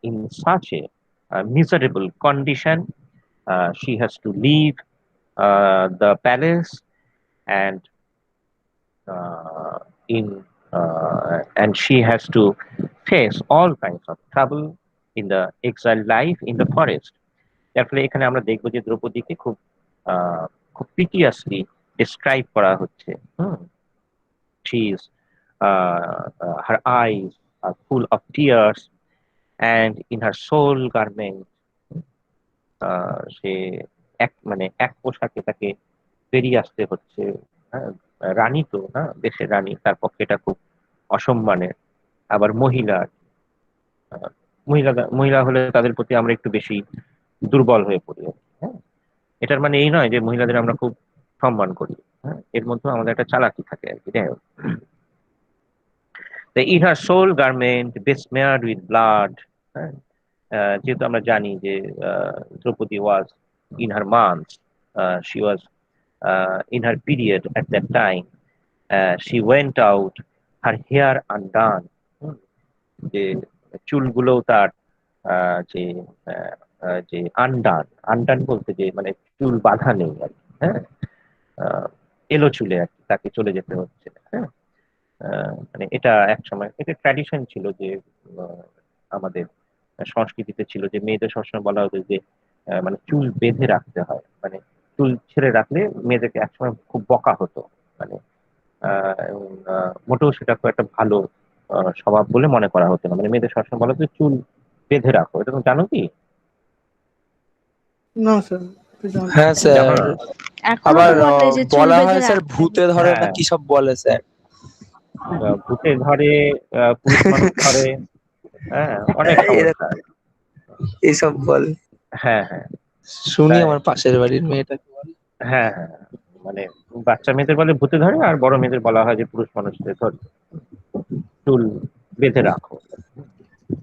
in such a miserable condition, she has to leave the palace and uh, in and she has to face all kinds of trouble in the exile life in the forest. যার ফলে এখানে আমরা দেখবো যে দ্রৌপদীকে আহ, খুব পিটিয়াসলি describe করা হচ্ছে। She is her eyes are full of tears, and in her soul garment সে এক পোশাকে তাকে বেরিয়ে আসতে হচ্ছে। হ্যাঁ, রানী তো না, দেশের রানী, তার পক্ষে এটা খুব অসম্মানের। আবার আহ, মহিলা হলে তাদের প্রতি আমরা একটু বেশি দুর্বল হয়ে পড়ি আর কি, হ্যাঁ। এটার মানে এই নয় যে মহিলাদের আমরা খুব সম্মান করি, হ্যাঁ, এর মধ্যে আমাদের একটা চালাকি থাকে আর কি, যাই হোক। The inner soul garment besmeared with blood, হ্যাঁ, যেহেতু আমরা জানি যে Draupadi was in her month, she was in her period at that time, she went out, her hair undone, যে চুলগুলো তার যে আন্ডান, আন্ডান বলতে যে মানে চুল বাঁধা নেই আর কি, হ্যাঁ, আহ, এলো চুলে আর কি তাকে চলে যেতে হচ্ছে, হ্যাঁ। মানে এটা এক সময় এটা ট্র্যাডিশন ছিল যে আহ, আমাদের সংস্কৃতিতে ছিল যে মেয়েদের সবসময় বলা হতো যে মানে চুল বেঁধে রাখতে হয়, মানে চুল ছেড়ে রাখলে মেয়েদেরকে একসময় খুব বকা হতো, মানে এবং মোটেও সেটা খুব একটা ভালো স্বভাব বলে মনে করা হতো না, মানে মেয়েদের সবসময় বলা হতো যে চুল বেঁধে রাখো। এটা তুমি জানো কি? না স্যার, জানতাম হ্যাঁ না। স্যার, জানো না? এখনো আবার তো বলে যে চুল বলা বেঁধে হয় স্যার রাখতে ভূতে হবে। ধরে না হ্যাঁ, কি সব বলে স্যার। ভূতে ধরে, পুরুষ মানুষ ধরে, হ্যাঁ, অনেক সমস্যা এরকম আছে। এইসব বলে হ্যাঁ, হ্যাঁ, শুনি তাই, আমার পাশের বাড়ির মেয়েটাকে বলে। হ্যাঁ, হ্যাঁ, মানে বাচ্চা মেয়েদের বলে ভূতে ধরে, আর বড় মেয়েদের বলা হয় যে পুরুষ মানুষদের ধরে। চুল বেঁধে রাখো,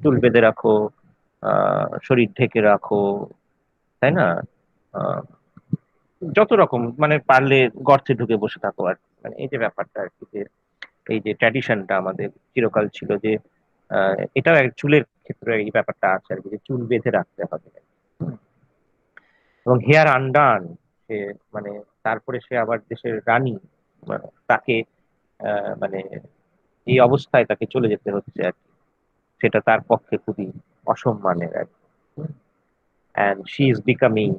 চুল বেঁধে রাখো, শরীর ঢেকে রাখো, তাই না? আহ, যত রকম মানে পারলে গর্তে ঢুকে বসে থাকো আর কি। মানে এই যে ব্যাপারটা আর কি, যে এই যে ট্র্যাডিশনটা আমাদের চিরকাল ছিল যে এটাও এক চুলের ক্ষেত্রে এই ব্যাপারটা আছে আর কি, যে চুল বেঁধে রাখতে হবে। এবং হেয়ার আন্ডান, সে মানে তারপরে সে আবার দেশের রানী, তাকে মানে এই অবস্থায় তাকে চলে যেতে হচ্ছে আর কি, সেটা তার পক্ষে খুবই অসম্মানের আর কি। And she is becoming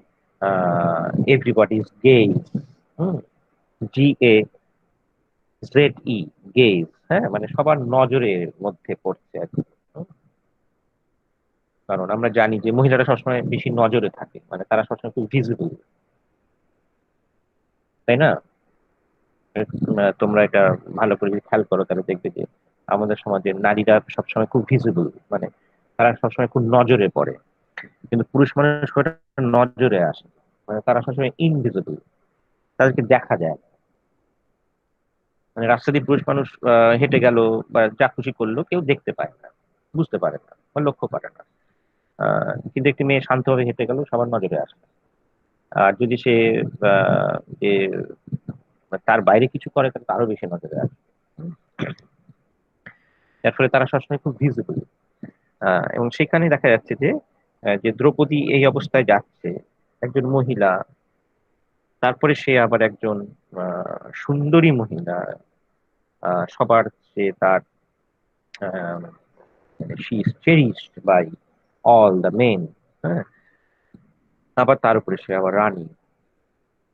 everybody's gaze, GAZE, gaze, হ্যাঁ, মানে সবার নজরের মধ্যে পড়ছে আর কি। হুম, কারণ আমরা জানি যে মহিলারা সবসময় বেশি নজরে থাকে, মানে তারা সবসময় খুব ভিজিবল, তাই না? তোমরা এটা ভালো করে যদি খেয়াল করো তাহলে দেখবে যে আমাদের সমাজের নারীরা সবসময় খুব ভিজিবল, মানে তারা সবসময় খুব নজরে পড়ে। কিন্তু পুরুষ মানুষ ওটা নজরে আসে, মানে তারা সবসময় ইনভিজিবল, তাদেরকে দেখা যায় না। মানে রাস্তা দিয়ে পুরুষ মানুষ হেঁটে গেল বা যা খুশি করলো, কেউ দেখতে পায় না, বুঝতে পারে না বা লক্ষ্য করে না। কিন্তু একটি মেয়ে শান্তভাবে হেঁটে গেল, সবার নজরে আসে। আর যদি সে যে তার বাইরে কিছু করে, তাহলে আরো বেশি নজরে আসে। এর ফলে তারা সবসময় খুব ভিজিবল। এবং সেখানে দেখা যাচ্ছে যে যে দ্রৌপদী এই অবস্থায় যাচ্ছে, একজন মহিলা, তারপরে সে আবার একজন সুন্দরী মহিলা, সবার সে তার she is cherished by all the men, হ্যাঁ, আবার তার উপরে সে আবার রানী।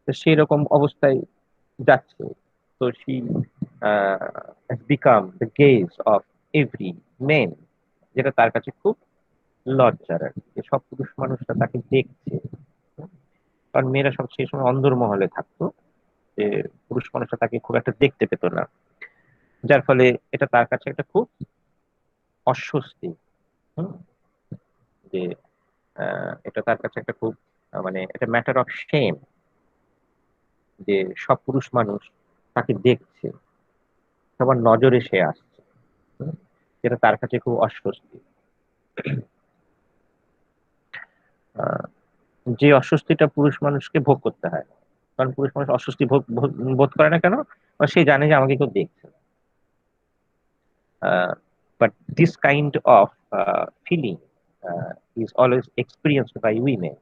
তো সেই রকম অবস্থায় যাচ্ছে। তো she has become the gaze of every men, যেটা তার কাছে খুব লজ্জার আর কি, যে সব পুরুষ মানুষরা তাকে দেখছে। কারণ মেয়েরা সব সেই সময় অন্দর মহলে থাকতো, যে পুরুষ মানুষরা তাকে খুব একটা দেখতে পেত না, যার ফলে এটা তার কাছে একটা খুব অস্বস্তি। হুম, যে এটা তার কাছে একটা খুব মানে এটা ম্যাটার অফ শেম, যে সব পুরুষ মানুষ তাকে দেখছে, সবার নজরে সে আসছে, যেটা তার কাছে খুব অস্বস্তি। আহ, যে অস্বস্তিটা পুরুষ মানুষকে ভোগ করতে হয়, কারণ পুরুষ মানুষ অস্বস্তি বোধ করে না কেন? কারণ সে জানে যে আমাকে কেউ দেখছে। But this kind of feeling is always experienced by women.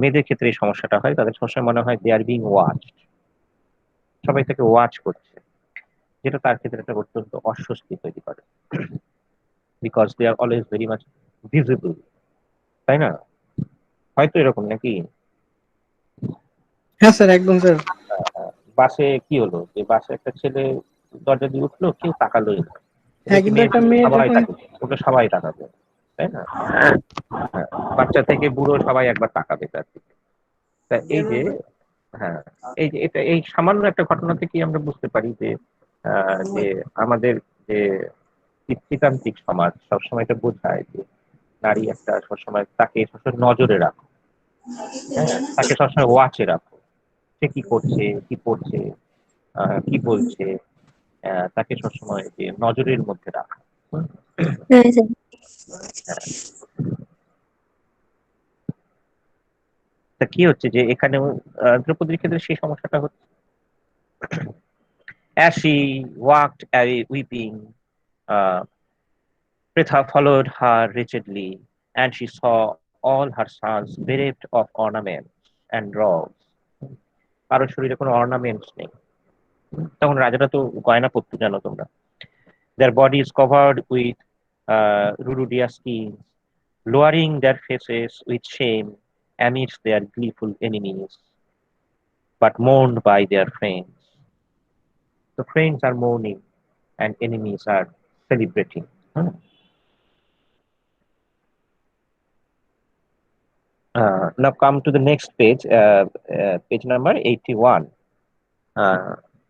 মেয়েদের ক্ষেত্রে এই সমস্যাটা হয়, তাদের সবসময় মনে হয় দে আর বিং ওয়াচড, সবাই তাকে ওয়াচ করছে, যেটা তার ক্ষেত্রে একটা অত্যন্ত অস্বস্তি তৈরি করে, because they are always very much visible, তাই না? হয়তো এরকম নাকি? হ্যাঁ স্যার, একদম স্যার। বাসে কি হলো, যে বাসে একটা ছেলে দরজা দিয়ে উঠলো, কেউ তাকালোই না, হ্যাঁ, দেখি কিন্তু মেয়ে একটা পুরো মেয়ে সবাই যখন, তাকে, ওটা সবাই তাকাবে, তাই না? হ্যাঁ, বাচ্চা থেকে বুড়ো সবাই একবার তাকাবে তার দিকে। তা এই যে, হ্যাঁ, এই যে এটা, এই সামান্য একটা ঘটনা থেকে আমরা বুঝতে পারি যে যে আমাদের যে পিতৃতান্ত্রিক সমাজ সবসময় এটা বোঝায় যে নারী একটা সবসময়, তাকে সবসময় নজরে রাখো, হ্যাঁ, তাকে সবসময় ওয়াচে রাখো, সে কি করছে, কি পড়ছে, কি বলছে, তাকে সবসময় যে নজরের মধ্যে রাখা। হুম, হ্যাঁ স্যার। হ্যাঁ। তা কি হচ্ছে যে এখানেও দ্রৌপদীর ক্ষেত্রে সেই সমস্যাটা হচ্ছে। As she walked away weeping, uh, Pritha followed her rigidly, and she saw all her sons bereft of ornaments and robes. কারো শরীরে কোনো অর্নামেন্টস নেই। তখন রাজারা তো গয়না পরতো, জানো তোমরা। Their bodies covered with rurudia skins, lowering their faces with shame amidst their gleeful enemies, but mourned by their friends. The friends are mourning and enemies are celebrating. Hmm. Now come to the next page, page number 81.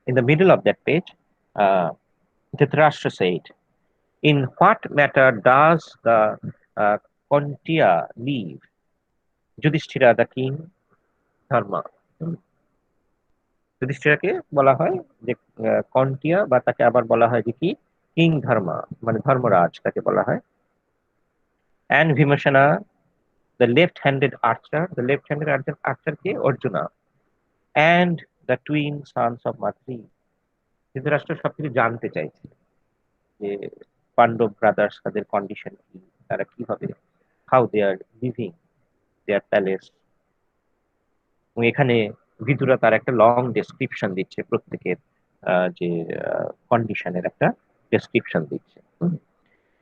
In the middle of that page, Dhrtarastra said, "In what matter does the Kontia live? Yudhisthira the king, Dharma." যুধিষ্ঠিরাকে বলা হয় যে কন্টিয়া, বা তাকে আবার বলা হয় যে কি, কিং ধর্মা, মানে ধর্মরাজ তাকে বলা হয়। And Bhimashana, the left-handed archer, the left-handed archer K? Arjuna. And the twin sons of Matri. Dhritarashtra সবকিছু জানতে চাইছে যে পান্ডব ব্রাদার্স, তাদের কন্ডিশন কি, তারা কিভাবে, how they are living their palace. এবং এখানে বিদুরা তার একটা লং ডেসক্রিপশন দিচ্ছে, প্রত্যেকের যে কন্ডিশনের একটা ডেসক্রিপশন দিচ্ছে।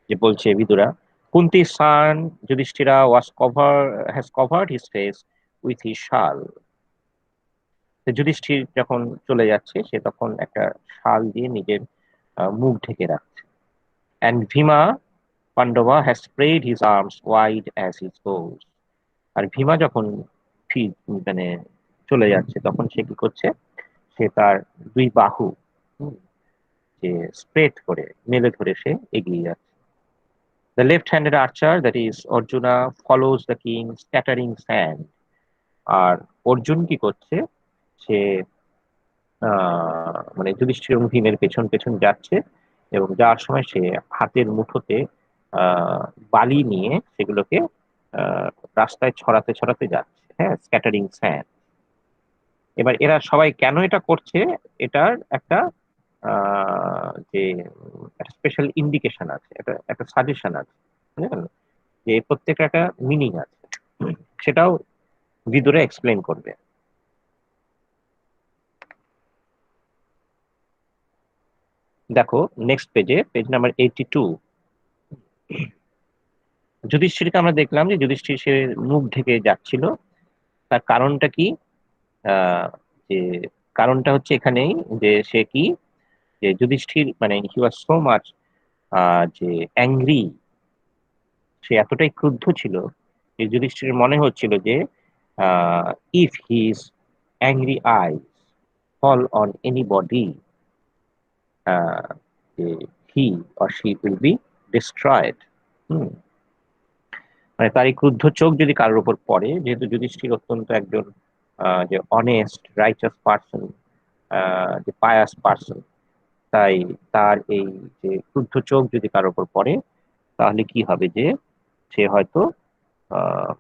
যে বলছে বিদুরা, কুন্তি সান Yudhishthira has covered his face with his shawl. Yudhishthir যখন চলে যাচ্ছে, সে তখন একটা শাল দিয়ে নিজের মুখ ঢেকে রাখছে। And Bhima Pandava has spread his arms wide as he goes. আর ভীমা যখন মানে চলে যাচ্ছে, তখন সে কি করছে, সে তার দুই বাহু যে স্প্রেড করে মেলে ধরে সে এগিয়ে যাচ্ছে। The left-handed archer, that is Arjuna, follows the king, scattering sand. আর অর্জুন কি করছে, সে মানে যুধিষ্ঠির এবং ভীমের পেছন পেছন যাচ্ছে, এবং যাওয়ার সময় সে হাতের মুঠোতে আহ বালি নিয়ে সেগুলোকে আহ রাস্তায় ছড়াতে ছড়াতে যাচ্ছে, হ্যাঁ, স্ক্যাটারিং স্যান্ড। এবার এরা সবাই কেন এটা করছে, এটার একটা যে একটা স্পেশাল ইন্ডিকেশন আছে, একটা একটা সাজেশন আছে, বুঝলেন? যে প্রত্যেকটা একটা মিনিং আছে, সেটাও ভিতরে এক্সপ্লেন করবে। দেখো নেক্সট পেজে, পেজ নাম্বার 82। যুধিষ্ঠিরকে আমরা দেখলাম যে যুধিষ্ঠির সে মুখ ঢেকে যাচ্ছিল, তার কারণটা কি? আহ যে কারণটা হচ্ছে এখানেই, যে সে কি, যে যুধিষ্ঠির মানে হি ওয়াজ সো মাচ যে অ্যাংরি, সে এতটাই ক্রুদ্ধ ছিল যে যুধিষ্ঠির মনে হচ্ছিল যে if his angry eyes fall on anybody, he or she will be destroyed. মানে তার এই ক্রুদ্ধ চোখ যদি কারোর উপর পড়ে, যেহেতু যুধিষ্ঠির অত্যন্ত একজন যে অনেস্ট রাইচাস পার্সন, যে পায়াস পার্সন, তাই তার এই যে ক্রুদ্ধ চোখ যদি কারোর উপর পড়ে তাহলে কি হবে, যে সে হয়তো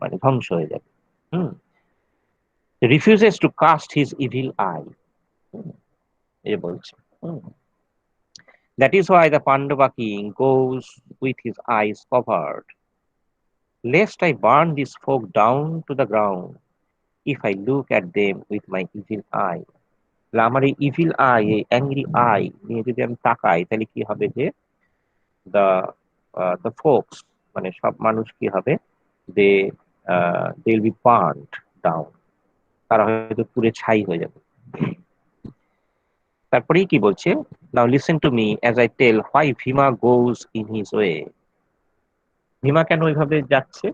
মানে ধ্বংস হয়ে যাবে। Hmm, refuses to cast his evil eye, এই বলছে। That is why the Pandava king goes with his eyes covered, lest I burn these folk down to the ground if I look at them with my evil eye. আমার এই evil eye, এই angry I নিয়ে যদি আমি তাকাই তাহলে কি হবে, যে দ্য দ্য ফোকস, মানে সব মানুষ কি হবে, they they will be burned down, তারা হয়তো পুড়ে ছাই হয়ে যাবে। তারপরেই কি বলছে, now listen to me as I tell why Bhima goes in his way. Bhima কেন ওইভাবে যাচ্ছে,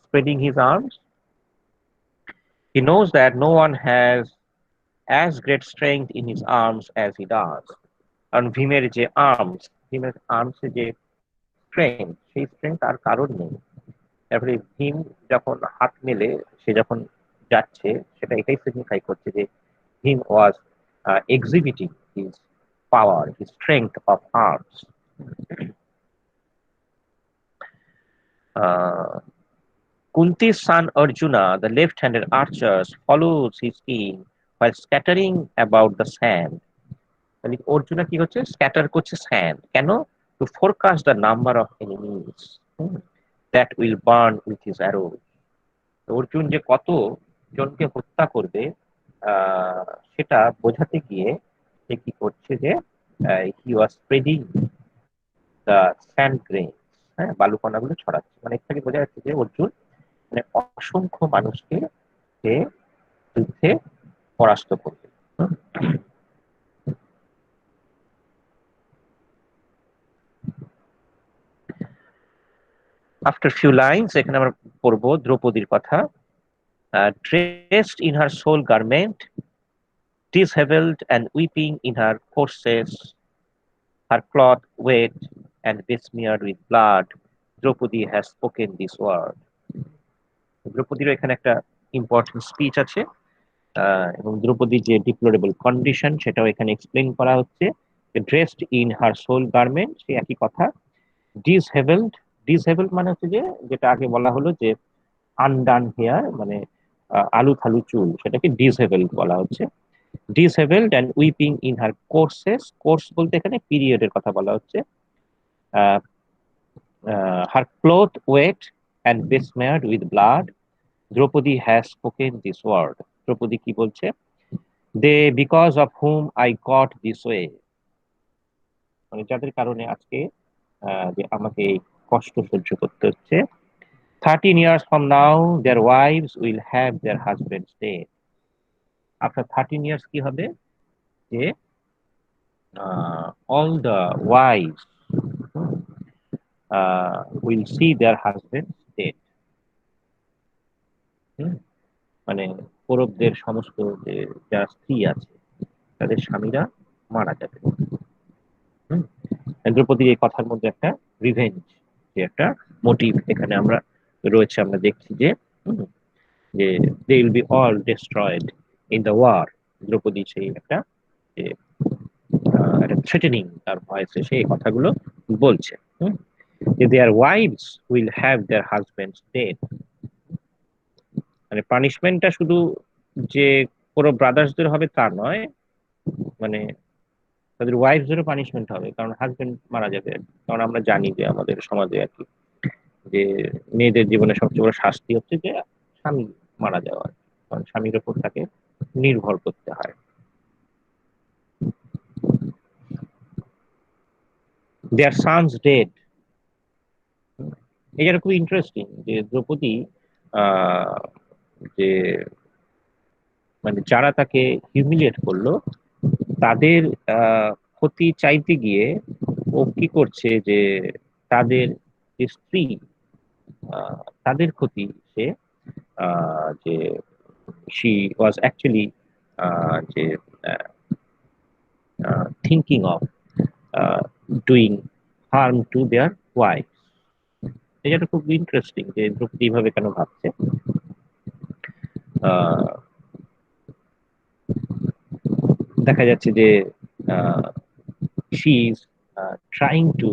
spreading his arms? He knows that no one has as great strength in his arms as he does. কারণ ভীমের যে ভীমের আর্মসে যে স্ট্রেংথ, সেই strength আর কারোর নেই। তারপরে ভীম যখন হাত মেলে সে যখন যাচ্ছে, সেটা এটাই সিগনিফাই করছে যে Bhim was exhibiting his power, his strength of arms. Kunti's son Arjuna, the left-handed archer, follows his king while scattering about the sand. মানে অর্জুনা কি হচ্ছে, স্ক্যাটার করছে স্যান্ড, কেন? To forecast the number of enemies that will burn with his arrow. Arjun যে কত জনকে হত্যা করবে সেটা বোঝাতে গিয়ে সে কি করছে, যে he was spreading the sand grain, হ্যাঁ, বালুকণাগুলো ছড়াচ্ছে। মানে এর থেকে বোঝা যাচ্ছে যে অর্জুন মানে অসংখ্য মানুষকে সে যুদ্ধে পরাস্ত করবে। আফটার ফিউ লাইন্স এখানে আমরা পড়বো দ্রৌপদীর কথা। Dressed in her soul garment, disheveled and weeping in her corsets, her cloth wet and besmeared with blood, Draupadi has spoken this word. দ্রৌপদীর এখানে একটা ইম্পর্টেন্ট স্পিচ আছে, এবং দ্রৌপদীর যে ডিপ্লোরেবল কন্ডিশন সেটাও এখানে এক্সপ্লেন করা হচ্ছে। Dressed in her sole garment, সে একই কথা। ডিসহেভেলড, ডিসহেভেলড মানে হচ্ছে যে, যেটা আগে বলা হলো যে আনডান হেয়ার, মানে আলু থালু চুল, সেটাকে ডিসহেভেলড বলা হচ্ছে। Dishevelled and weeping in her courses, course বলতে এখানে পিরিয়ডের কথা বলা হচ্ছে। Her cloth wet and besmeared with blood, Draupadi has spoken this word. Draupadi কি বলছে, they because of whom I got this way, মানে যাদের কারণে আজকে যে আমাকে এই কষ্ট সহ্য করতে হচ্ছে। 13 years from now their wives will have their husbands dead. After 13 years কি হবে, যে all the wives will see their husbands dead. মানে কৌরবদের সমস্ত যে যারা স্ত্রী আছে তাদের স্বামীরা মারা যাবে। দ্রৌপদীর এই কথার মধ্যে একটা রিভেঞ্জ, যে একটা মোটিভ এখানে আমরা রয়েছে। আমরা দেখছি যে যে they will be all destroyed in the war. Draupadi সেই একটা থ্রেটেনিং তার ভয়েসে সেই কথাগুলো বলছে, যে their wives will have their husbands dead. মানে পানিশমেন্টটা শুধু যে পুরো ব্রাদার্সদের হবে তা নয়, মানে তাদের ওয়াইফদেরও পানিশমেন্ট হবে, কারণ হাজবেন্ড মারা যাবে। কারণ আমরা জানি যে আমাদের সমাজে আর কি, যে মেয়েদের জীবনে সবচেয়ে বড় শাস্তি হচ্ছে যে স্বামী মারা যাওয়া, কারণ স্বামীর উপর তাকে নির্ভর করতে হয়। দেয়ার সানস ডেড, এটা খুব ইন্টারেস্টিং যে দ্রৌপদী যে মানে যারা তাকে হিউমিলিয়েট করলো তাদের ক্ষতি চাইতে গিয়ে ও কি করছে, যে তাদের যে স্ত্রী তাদের ক্ষতি সে যে she was actually যে thinking of doing harm to their wife. এটা খুব ইন্টারেস্টিং যে দ্রৌপদী এইভাবে কেন ভাবছে। দেখা যাচ্ছে যে she is trying to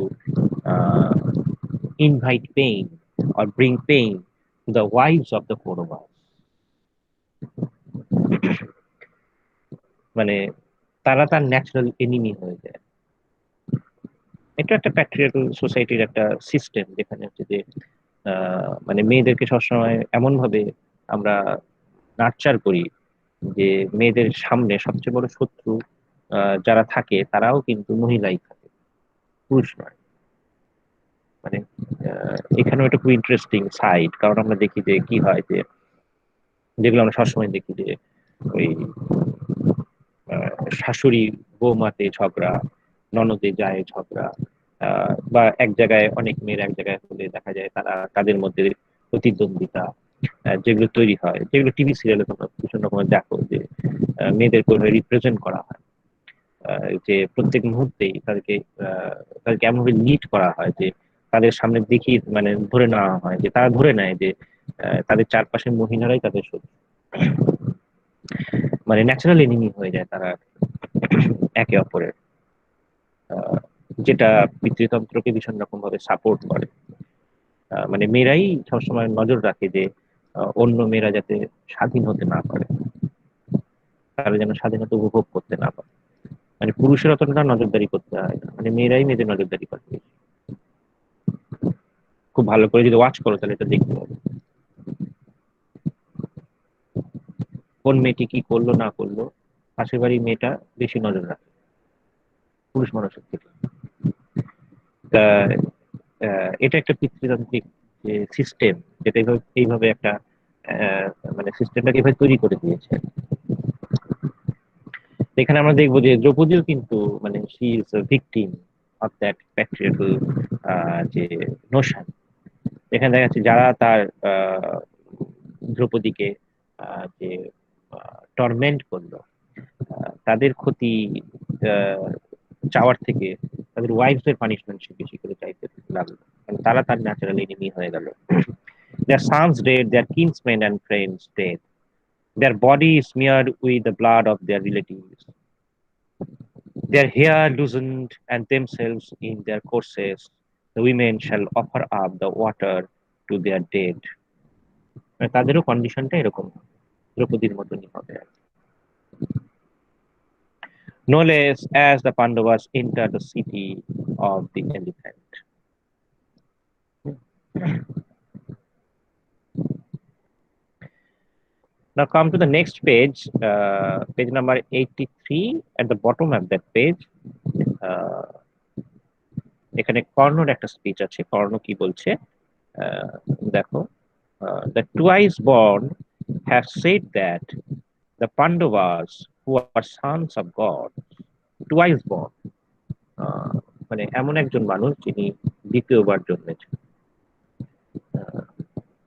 uh, invite pain or bring pain to the wives of the Kauravas. মানে তারা তার ন্যাচারাল এনিমি হয়ে যায়। এটা একটা প্যাট্রিয়ার্কাল সোসাইটির একটা সিস্টেম, যেখানে হচ্ছে যে মানে মেয়েদেরকে সবসময় এমন ভাবে আমরা নার্চার করি যে মেয়েদের সামনে সবচেয়ে বড় শত্রু যারা থাকে তারাও কিন্তু মহিলাই থাকে, পুরুষ নয়। মানে এখানেও একটা খুব ইন্টারেস্টিং সাইড, কারণ আমরা দেখি যে কি হয় যে, যেগুলো আমরা সবসময় দেখি যে ওই শাশুড়ি বৌমাতে ঝগড়া, ননদে যায় ঝগড়া, বা এক জায়গায় অনেক মেয়ের এক জায়গায় হলে দেখা যায় তারা তাদের মধ্যে প্রতিদ্বন্দ্বিতা, যেগুলো তৈরি হয়, যেগুলো টিভি সিরিয়ালে তোমরা ভীষণ রকমের দেখো যে মেয়েদেরকে রিপ্রেজেন্ট করা হয়, যে প্রত্যেক মুহূর্তেই তাদেরকে এমনভাবে লিড করা হয় যে তাদের সামনে দেখি মানে ধরে নেওয়া হয়, যে তারা ধরে নেয় যে তাদের চারপাশের মহিলারাই তাদের শত্রু, মানে ন্যাচারাল এনিমি হয়ে যায় তারা একে অপরের, আহ, যেটা পিতৃতন্ত্রকে ভীষণ রকম ভাবে সাপোর্ট করে। মানে মেয়েরাই সবসময় নজর রাখে যে অন্য মেয়েরা যাতে স্বাধীন হতে না পারে, তারা যেন স্বাধীনতা উপভোগ করতে না পারে। মানে পুরুষের অতটা নজরদারি করতে হয় না, মানে মেয়েরাই মেয়েদের নজরদারি করে। খুব ভালো করে যদি ওয়াচ করো তাহলে এটা দেখতে হবে কোন মেয়েটি কি করলো না করলো, পাশের বাড়ির মেয়েটা বেশি নজর রাখে পুরুষ মানুষের থেকে। তা এটা একটা পিতৃতান্ত্রিক যে সিস্টেম, যেটা এইভাবে একটা আহ, মানে সিস্টেমটাকে এভাবে তৈরি করে দিয়েছে। এখানে আমরা দেখবো যে দ্রৌপদীও কিন্তু মানে she is victim of that patriarchal যে নোশন। এখানে দেখা যাচ্ছে যারা তার দ্রৌপদীকে যে টর্মেন্ট করলো, তাদের ক্ষতি আহ, চাওয়ার থেকে তাদের ওয়াইফদের পানিশমেন্ট সে বেশি করে চাইতে লাগলো, মানে তারা তার ন্যাচারাল এনিমি হয়ে গেল। Their sons dead, their kinsmen and friends dead, their body smeared with the blood of their relatives, their hair loosened and themselves in their courses, the women shall offer up the water to their dead. মানে তাদেরও কন্ডিশনটা এরকম দ্রৌপদীর মতনই হবে। No less as the Pandavas enter the city of the elephant. Now come to the next page, page number 83. At the bottom of that page, uh, এখানে কর্ণর একটা speech আছে। কর্ণ কি বলছে দেখো, the twice born have said that the Pandavas who are sons of God, twice born, মানে এমন একজন মানুষ যিনি দ্বিতীয়বার জন্মেছেন।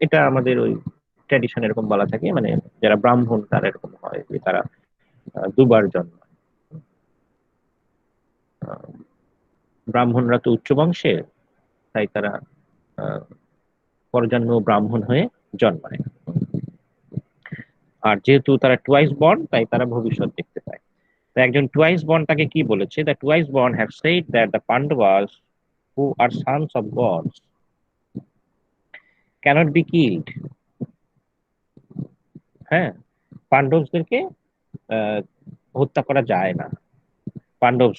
এটা আমাদের ওই ট্র্যাডিশন এরকম বলা থাকে, মানে যারা ব্রাহ্মণ তারা এরকম হয় যে তারা দুবার জন্মায়। ব্রাহ্মণরা তো উচ্চ বংশের, তাই তারা পরজন্ম ব্রাহ্মণ হয়ে জন্মায়। আর যেহেতু তারা টুয়াইস বর্ন, তাই তারা ভবিষ্যৎ দেখতে পায়। তো একজন টুয়াইস বর্ন তাকে কি বলেছে, the twice born have said that the Pandavas who are sons of gods cannot be killed. হ্যাঁ, পাণ্ডবদেরকে হত্যা করা যায় না। পাণ্ডব,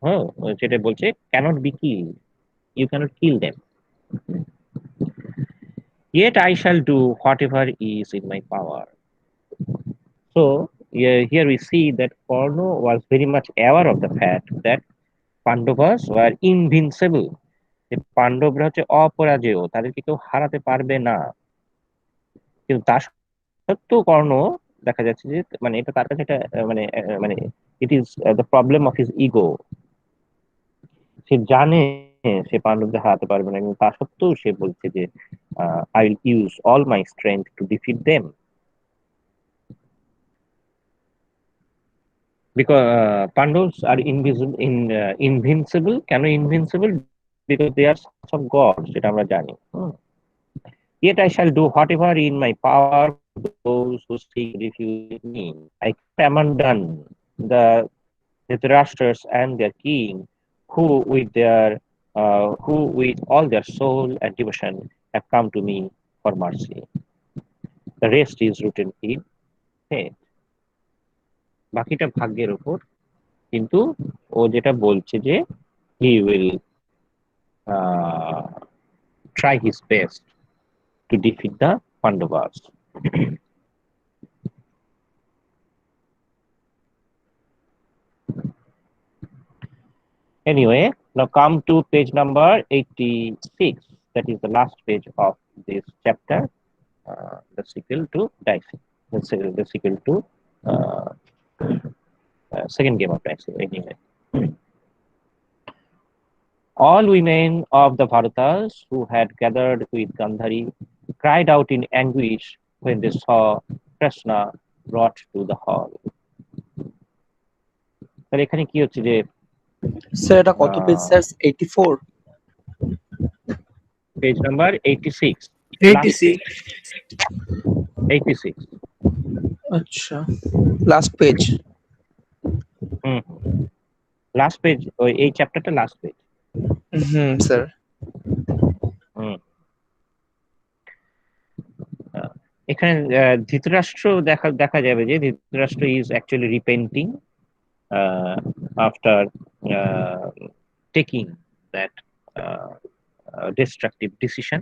হ্যাঁ, যেটা বলছে cannot be killed, you cannot kill them, yet I shall do whatever is in my power. So here we see that Karna was very much aware of the fact that Pandavas were invincible. যে পাণ্ডবরা হচ্ছে অপরাজেয়, তাদেরকে কেউ হারাতে পারবে না। কিন্তু তা সত্ত্বেও কর্ণ দেখা যাচ্ছে যে মানে এটা তার কাছে এটা মানে it is the problem of his ego. সে জানে সে পাণ্ডবদের হারাতে পারবে না, কিন্তু তা সত্ত্বেও সে বলছে যে I will use all my strength two defeat them. Because Pandavas are invincible. কেন invincible? Because they are sons of God, সেটা আমরা জানি। Yet I shall do whatever in my power for those who seek refuge in me. I can't abandon the Dhritarashtra's and their king, who with all their soul and devotion have come to me for mercy. The rest is written in fate. বাকিটা ভাগ্যের উপর, কিন্তু ও যেটা বলছে যে he will uh, try his best to defeat the Pandavas. Anyway, now come to page number 86. That is the last page of this chapter, the sequel to Dicey, the sequel to uh, second game of Dicey. Anyway, all women of the Bharatas who had gathered with Gandhari cried out in anguish when they saw Krishna brought to the hall. তাহলে এখানে কি হচ্ছে যে sir এটা কত page sir? 84 page number 86 86 86 আচ্ছা, last page. Last page, ওই এই চ্যাপ্টারটা লাস্ট পেজ। স্যার। এখানে ধৃতরাষ্ট্র দেখা যাবে যে Dhritarashtra is actually repenting after taking that destructive decision.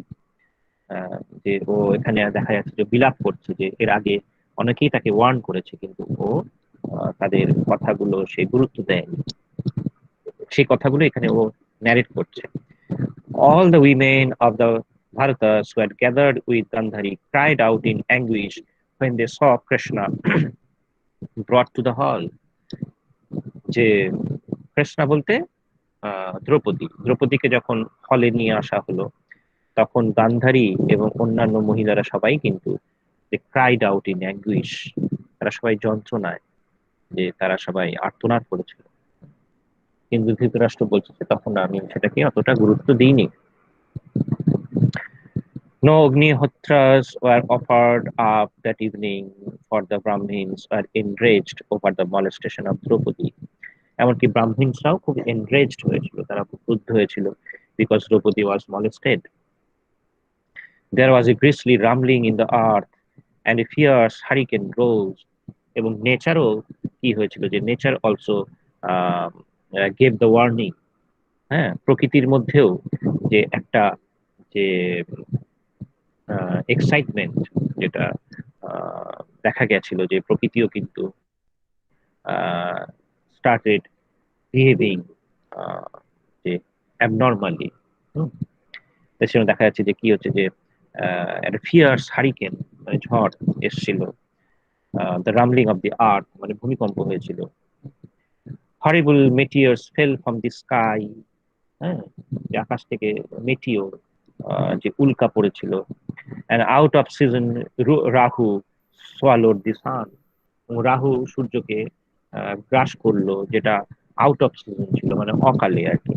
যে ও এখানে দেখা যাচ্ছে যে বিলাপ করছে, যে এর আগে অনেকেই তাকে ওয়ার্ন করেছে কিন্তু ও তাদের কথাগুলো সে গুরুত্ব দেয়নি, সেই কথাগুলো এখানে ও ন্যারেট করছে। All the women of the Bharatas who had gathered with Gandhari cried out in anguish when they saw Krishna brought to the hall. যে কৃষ্ণা বলতে দ্রৌপদীকে যখন হলে নিয়ে আসা হলো, তখন গান্ধারী এবং অন্যান্য মহিলারা সবাই কিন্তু ক্রাইড আউট ইন অ্যাঙ্গুইশ, তারা সবাই যন্ত্রণায়, যে তারা সবাই আর্তনাদ করেছিল। কিন্তু ধৃতরাষ্ট্র বলছে যে তখন আমি সেটাকে অতটা গুরুত্ব দিইনি। No Agnihotras were offered up that evening, for the Brahmins were enraged over the molestation of Draupadi. এমনকি ব্রাহ্মিনসরাও খুব এনরেজড হয়েছিল, তারা খুব ক্রুদ্ধ হয়েছিল, because Draupadi was molested. There was a grisly rumbling in the earth and a fierce hurricane rose. এবং নেচারও কি হয়েছিল, যে nature also gave the warning. হ্যাঁ, প্রকৃতির মধ্যেও যে একটা যে এক্সাইটমেন্ট যেটা দেখা গেছিল, যে প্রকৃতিও কিন্তু স্টার্টেড বিহেভিং যে অ্যাবনর্মালি। সেখানে দেখা যাচ্ছে যে কি হচ্ছে, যে একটা ফিয়ার্স হারিকেন মানে ঝড় এসেছিল, দ্য রামলিং অফ দি আর্থ মানে ভূমিকম্প হয়েছিল। হরিবল মেটিয়ার্স ফেল ফ্রম দি স্কাই, হ্যাঁ, যে আকাশ থেকে মেটিওর যে উল্কা পড়েছিল। and out of season Rahu swallowed the sun, Rahu সূর্যকে গ্রাস করলো, যেটা আউট অফ সিজন ছিল মানে অকালে আর কি।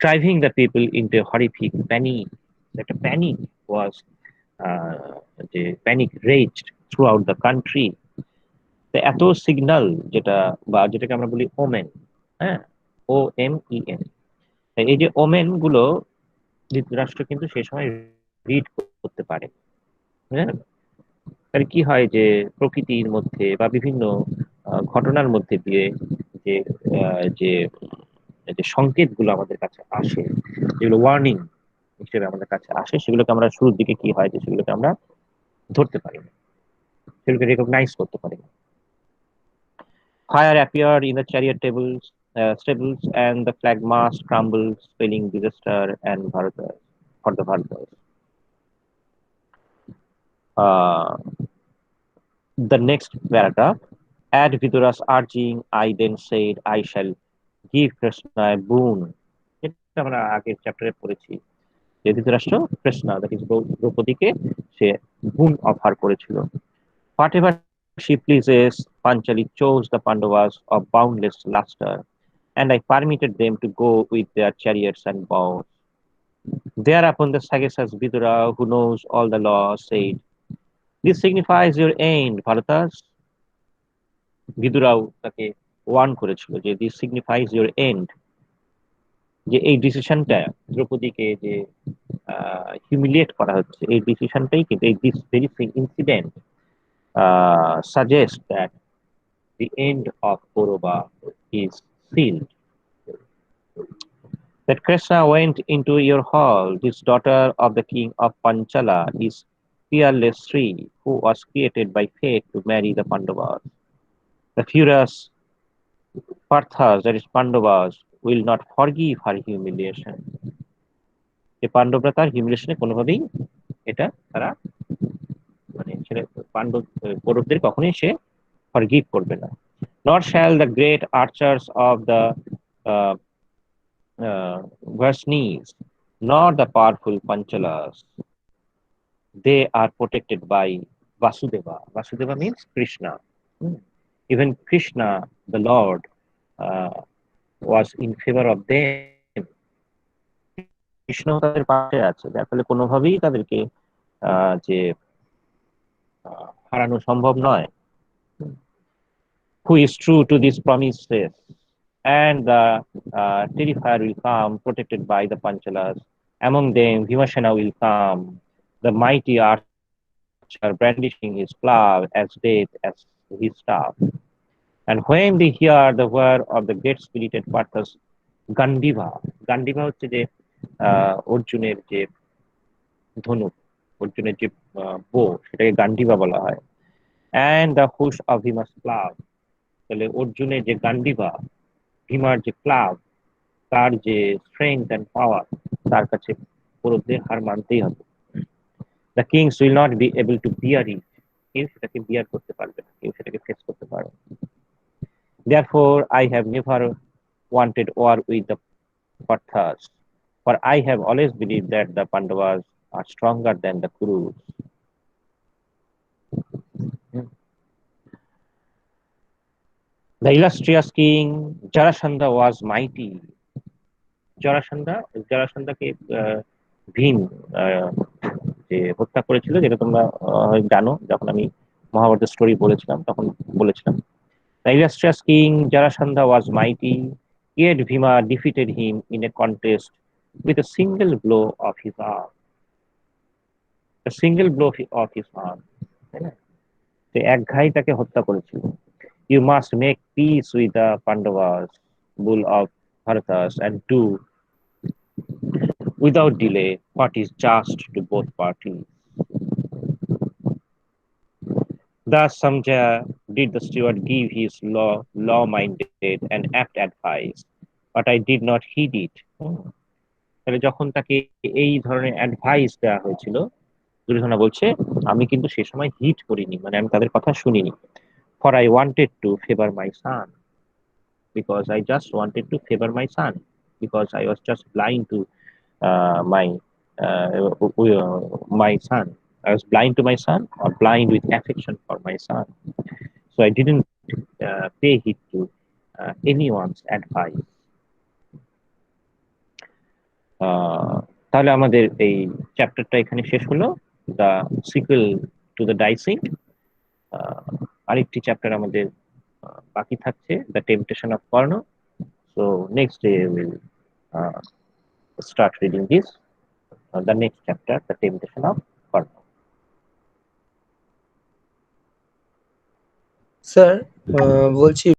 driving the people into horrific panic, একটা panic was যে panic raged throughout the country. এত সিগন্যাল যেটা বা যেটাকে আমরা বলি ওমেন, হ্যাঁ, OMEN, এই যে ওমেন গুলো ধৃতরাষ্ট্র কিন্তু সেই সময় রিড করতে পারে। হ্যাঁ, তাহলে কি হয় যে প্রকৃতির মধ্যে বা বিভিন্ন ঘটনার মধ্যে দিয়ে যে যে যে সংকেত গুলো আমাদের কাছে আসে, যেগুলো ওয়ার্নিং হিসেবে আমাদের কাছে আসে, সেগুলোকে আমরা শুরুর দিকে কি হয় যে সেগুলোকে আমরা ধরতে পারি না, সেগুলোকে রেকগনাইজ করতে পারি না। Fire appeared in the chariot stables, and the flag mast crumbled, spelling disaster and Bharata for the Bharatas. Uh, the next paragraph. At Vidura's urging, I then said, I shall give Krishna a boon. এটা আমরা আগের চ্যাপ্টারে পড়েছি যে Dhritarashtra Krishna, that is দ্রৌপদীকে সে গুণ offer করেছিল। Whatever she pleases, Panchali chose the Pandavas of boundless luster, and I permitted them to go with their chariots and bows. Thereupon the sagacious Vidura, who knows all the law, said, This signifies your end, Bharatas. বিদুরাও তাকে Warne করেছিল যে this signifies your and, যে এই ডিসিশনটা দ্রৌপদীকে যে humiliate করা হচ্ছে, এই ডিসিশনটাই কিন্তু এই this very incident suggest that the end of Kaurava is sealed. That Krishna went into your hall, this daughter of the king of Panchala is fearless Sri, who was created by fate to marry the Pandavas. The furious Parthas, that is Pandavas, will not forgive her humiliation. যে পাণ্ডবরা তার হিউমিলেশনে কোনোভাবেই এটা তারা মানে সেটা পাণ্ডব কৌরবদের কখনোই সে forgive করবে না। Nor shall the great archers of the uh, Varsnis, nor the powerful Panchalas. They are protected by Vasudeva. Vasudeva means Krishna. Hmm. Even Krishna, the Lord, uh, was in favor of them. Krishna তাদের পাশে আছে, যার ফলে কোনোভাবেই তাদেরকে যে হারানো সম্ভব নয়। Who is true to these promises? And the terrifier will come, protected by the Panchalas. Among them, Bhimashana will come, the mighty archer brandishing his plough as death as his staff. And when they hear the word of the great spirited Parthas, Gandiva, Gandiva হচ্ছে যে অর্জুনের যে ধনুক, অর্জুনের যে বো, সেটাকে গান্ডিবা বলা হয়। And the hush of Bhima's plough, তাহলে অর্জুনের যে গান্ডিবা, ভীমার যে প্লাব, তার যে স্ট্রেংথ এন্ড পাওয়ার, তার কাছে কৌরবদের হার মানতেই হবে। The kings will not be able to bear it, কেউ সেটাকে বিয়ার করতে পারবে না, কেউ সেটাকে ফেস করতে পারবে না। Therefore I have never wanted war with the Parthas, for I have always believed that the Pandavas are stronger than the Kurus. The illustrious king Jarasandha was mighty. জরাসন্ধাকে Bhim যে হত্যা করেছিল, যেটা তোমরা জানো, যখন আমি মহাভারতের স্টোরি বলেছিলাম তখন বলেছিলাম। The illustrious king Jarasandha was mighty, yet Bhima defeated him in a contest with a single blow of his arm. A single blow of his arm. তাই না? তো এক ঘাই তাকে হত্যা করেছিল। You must make peace with the Pandavas, bull of Bharatas, and do without delay what is just to both parties. Thus Samjaya did the steward give his law-minded and apt advice, but I did not heed it. তাহলে যখন তাকে এই ধরনের advice দেওয়া হয়েছিল, দুর্যোধনা বলছে আমি কিন্তু সে সময় হিট করিনি, মানে আমি তাদের কথা শুনিনি। For I wanted to favor my son, because I just wanted to favor my son, because I was just blind to my son. I was blind to my son, or blind with affection for my son. So I didn't pay heed to anyone's advice. তাহলে আমাদের এই চ্যাপ্টারটা এখানে শেষ হলো, the sequel to the dicing. আরেকটি chapter আমাদের বাকি থাকছে, the temptation of Karna. So next day will start reading this, the next chapter, the temptation of Karna. Sir বলছি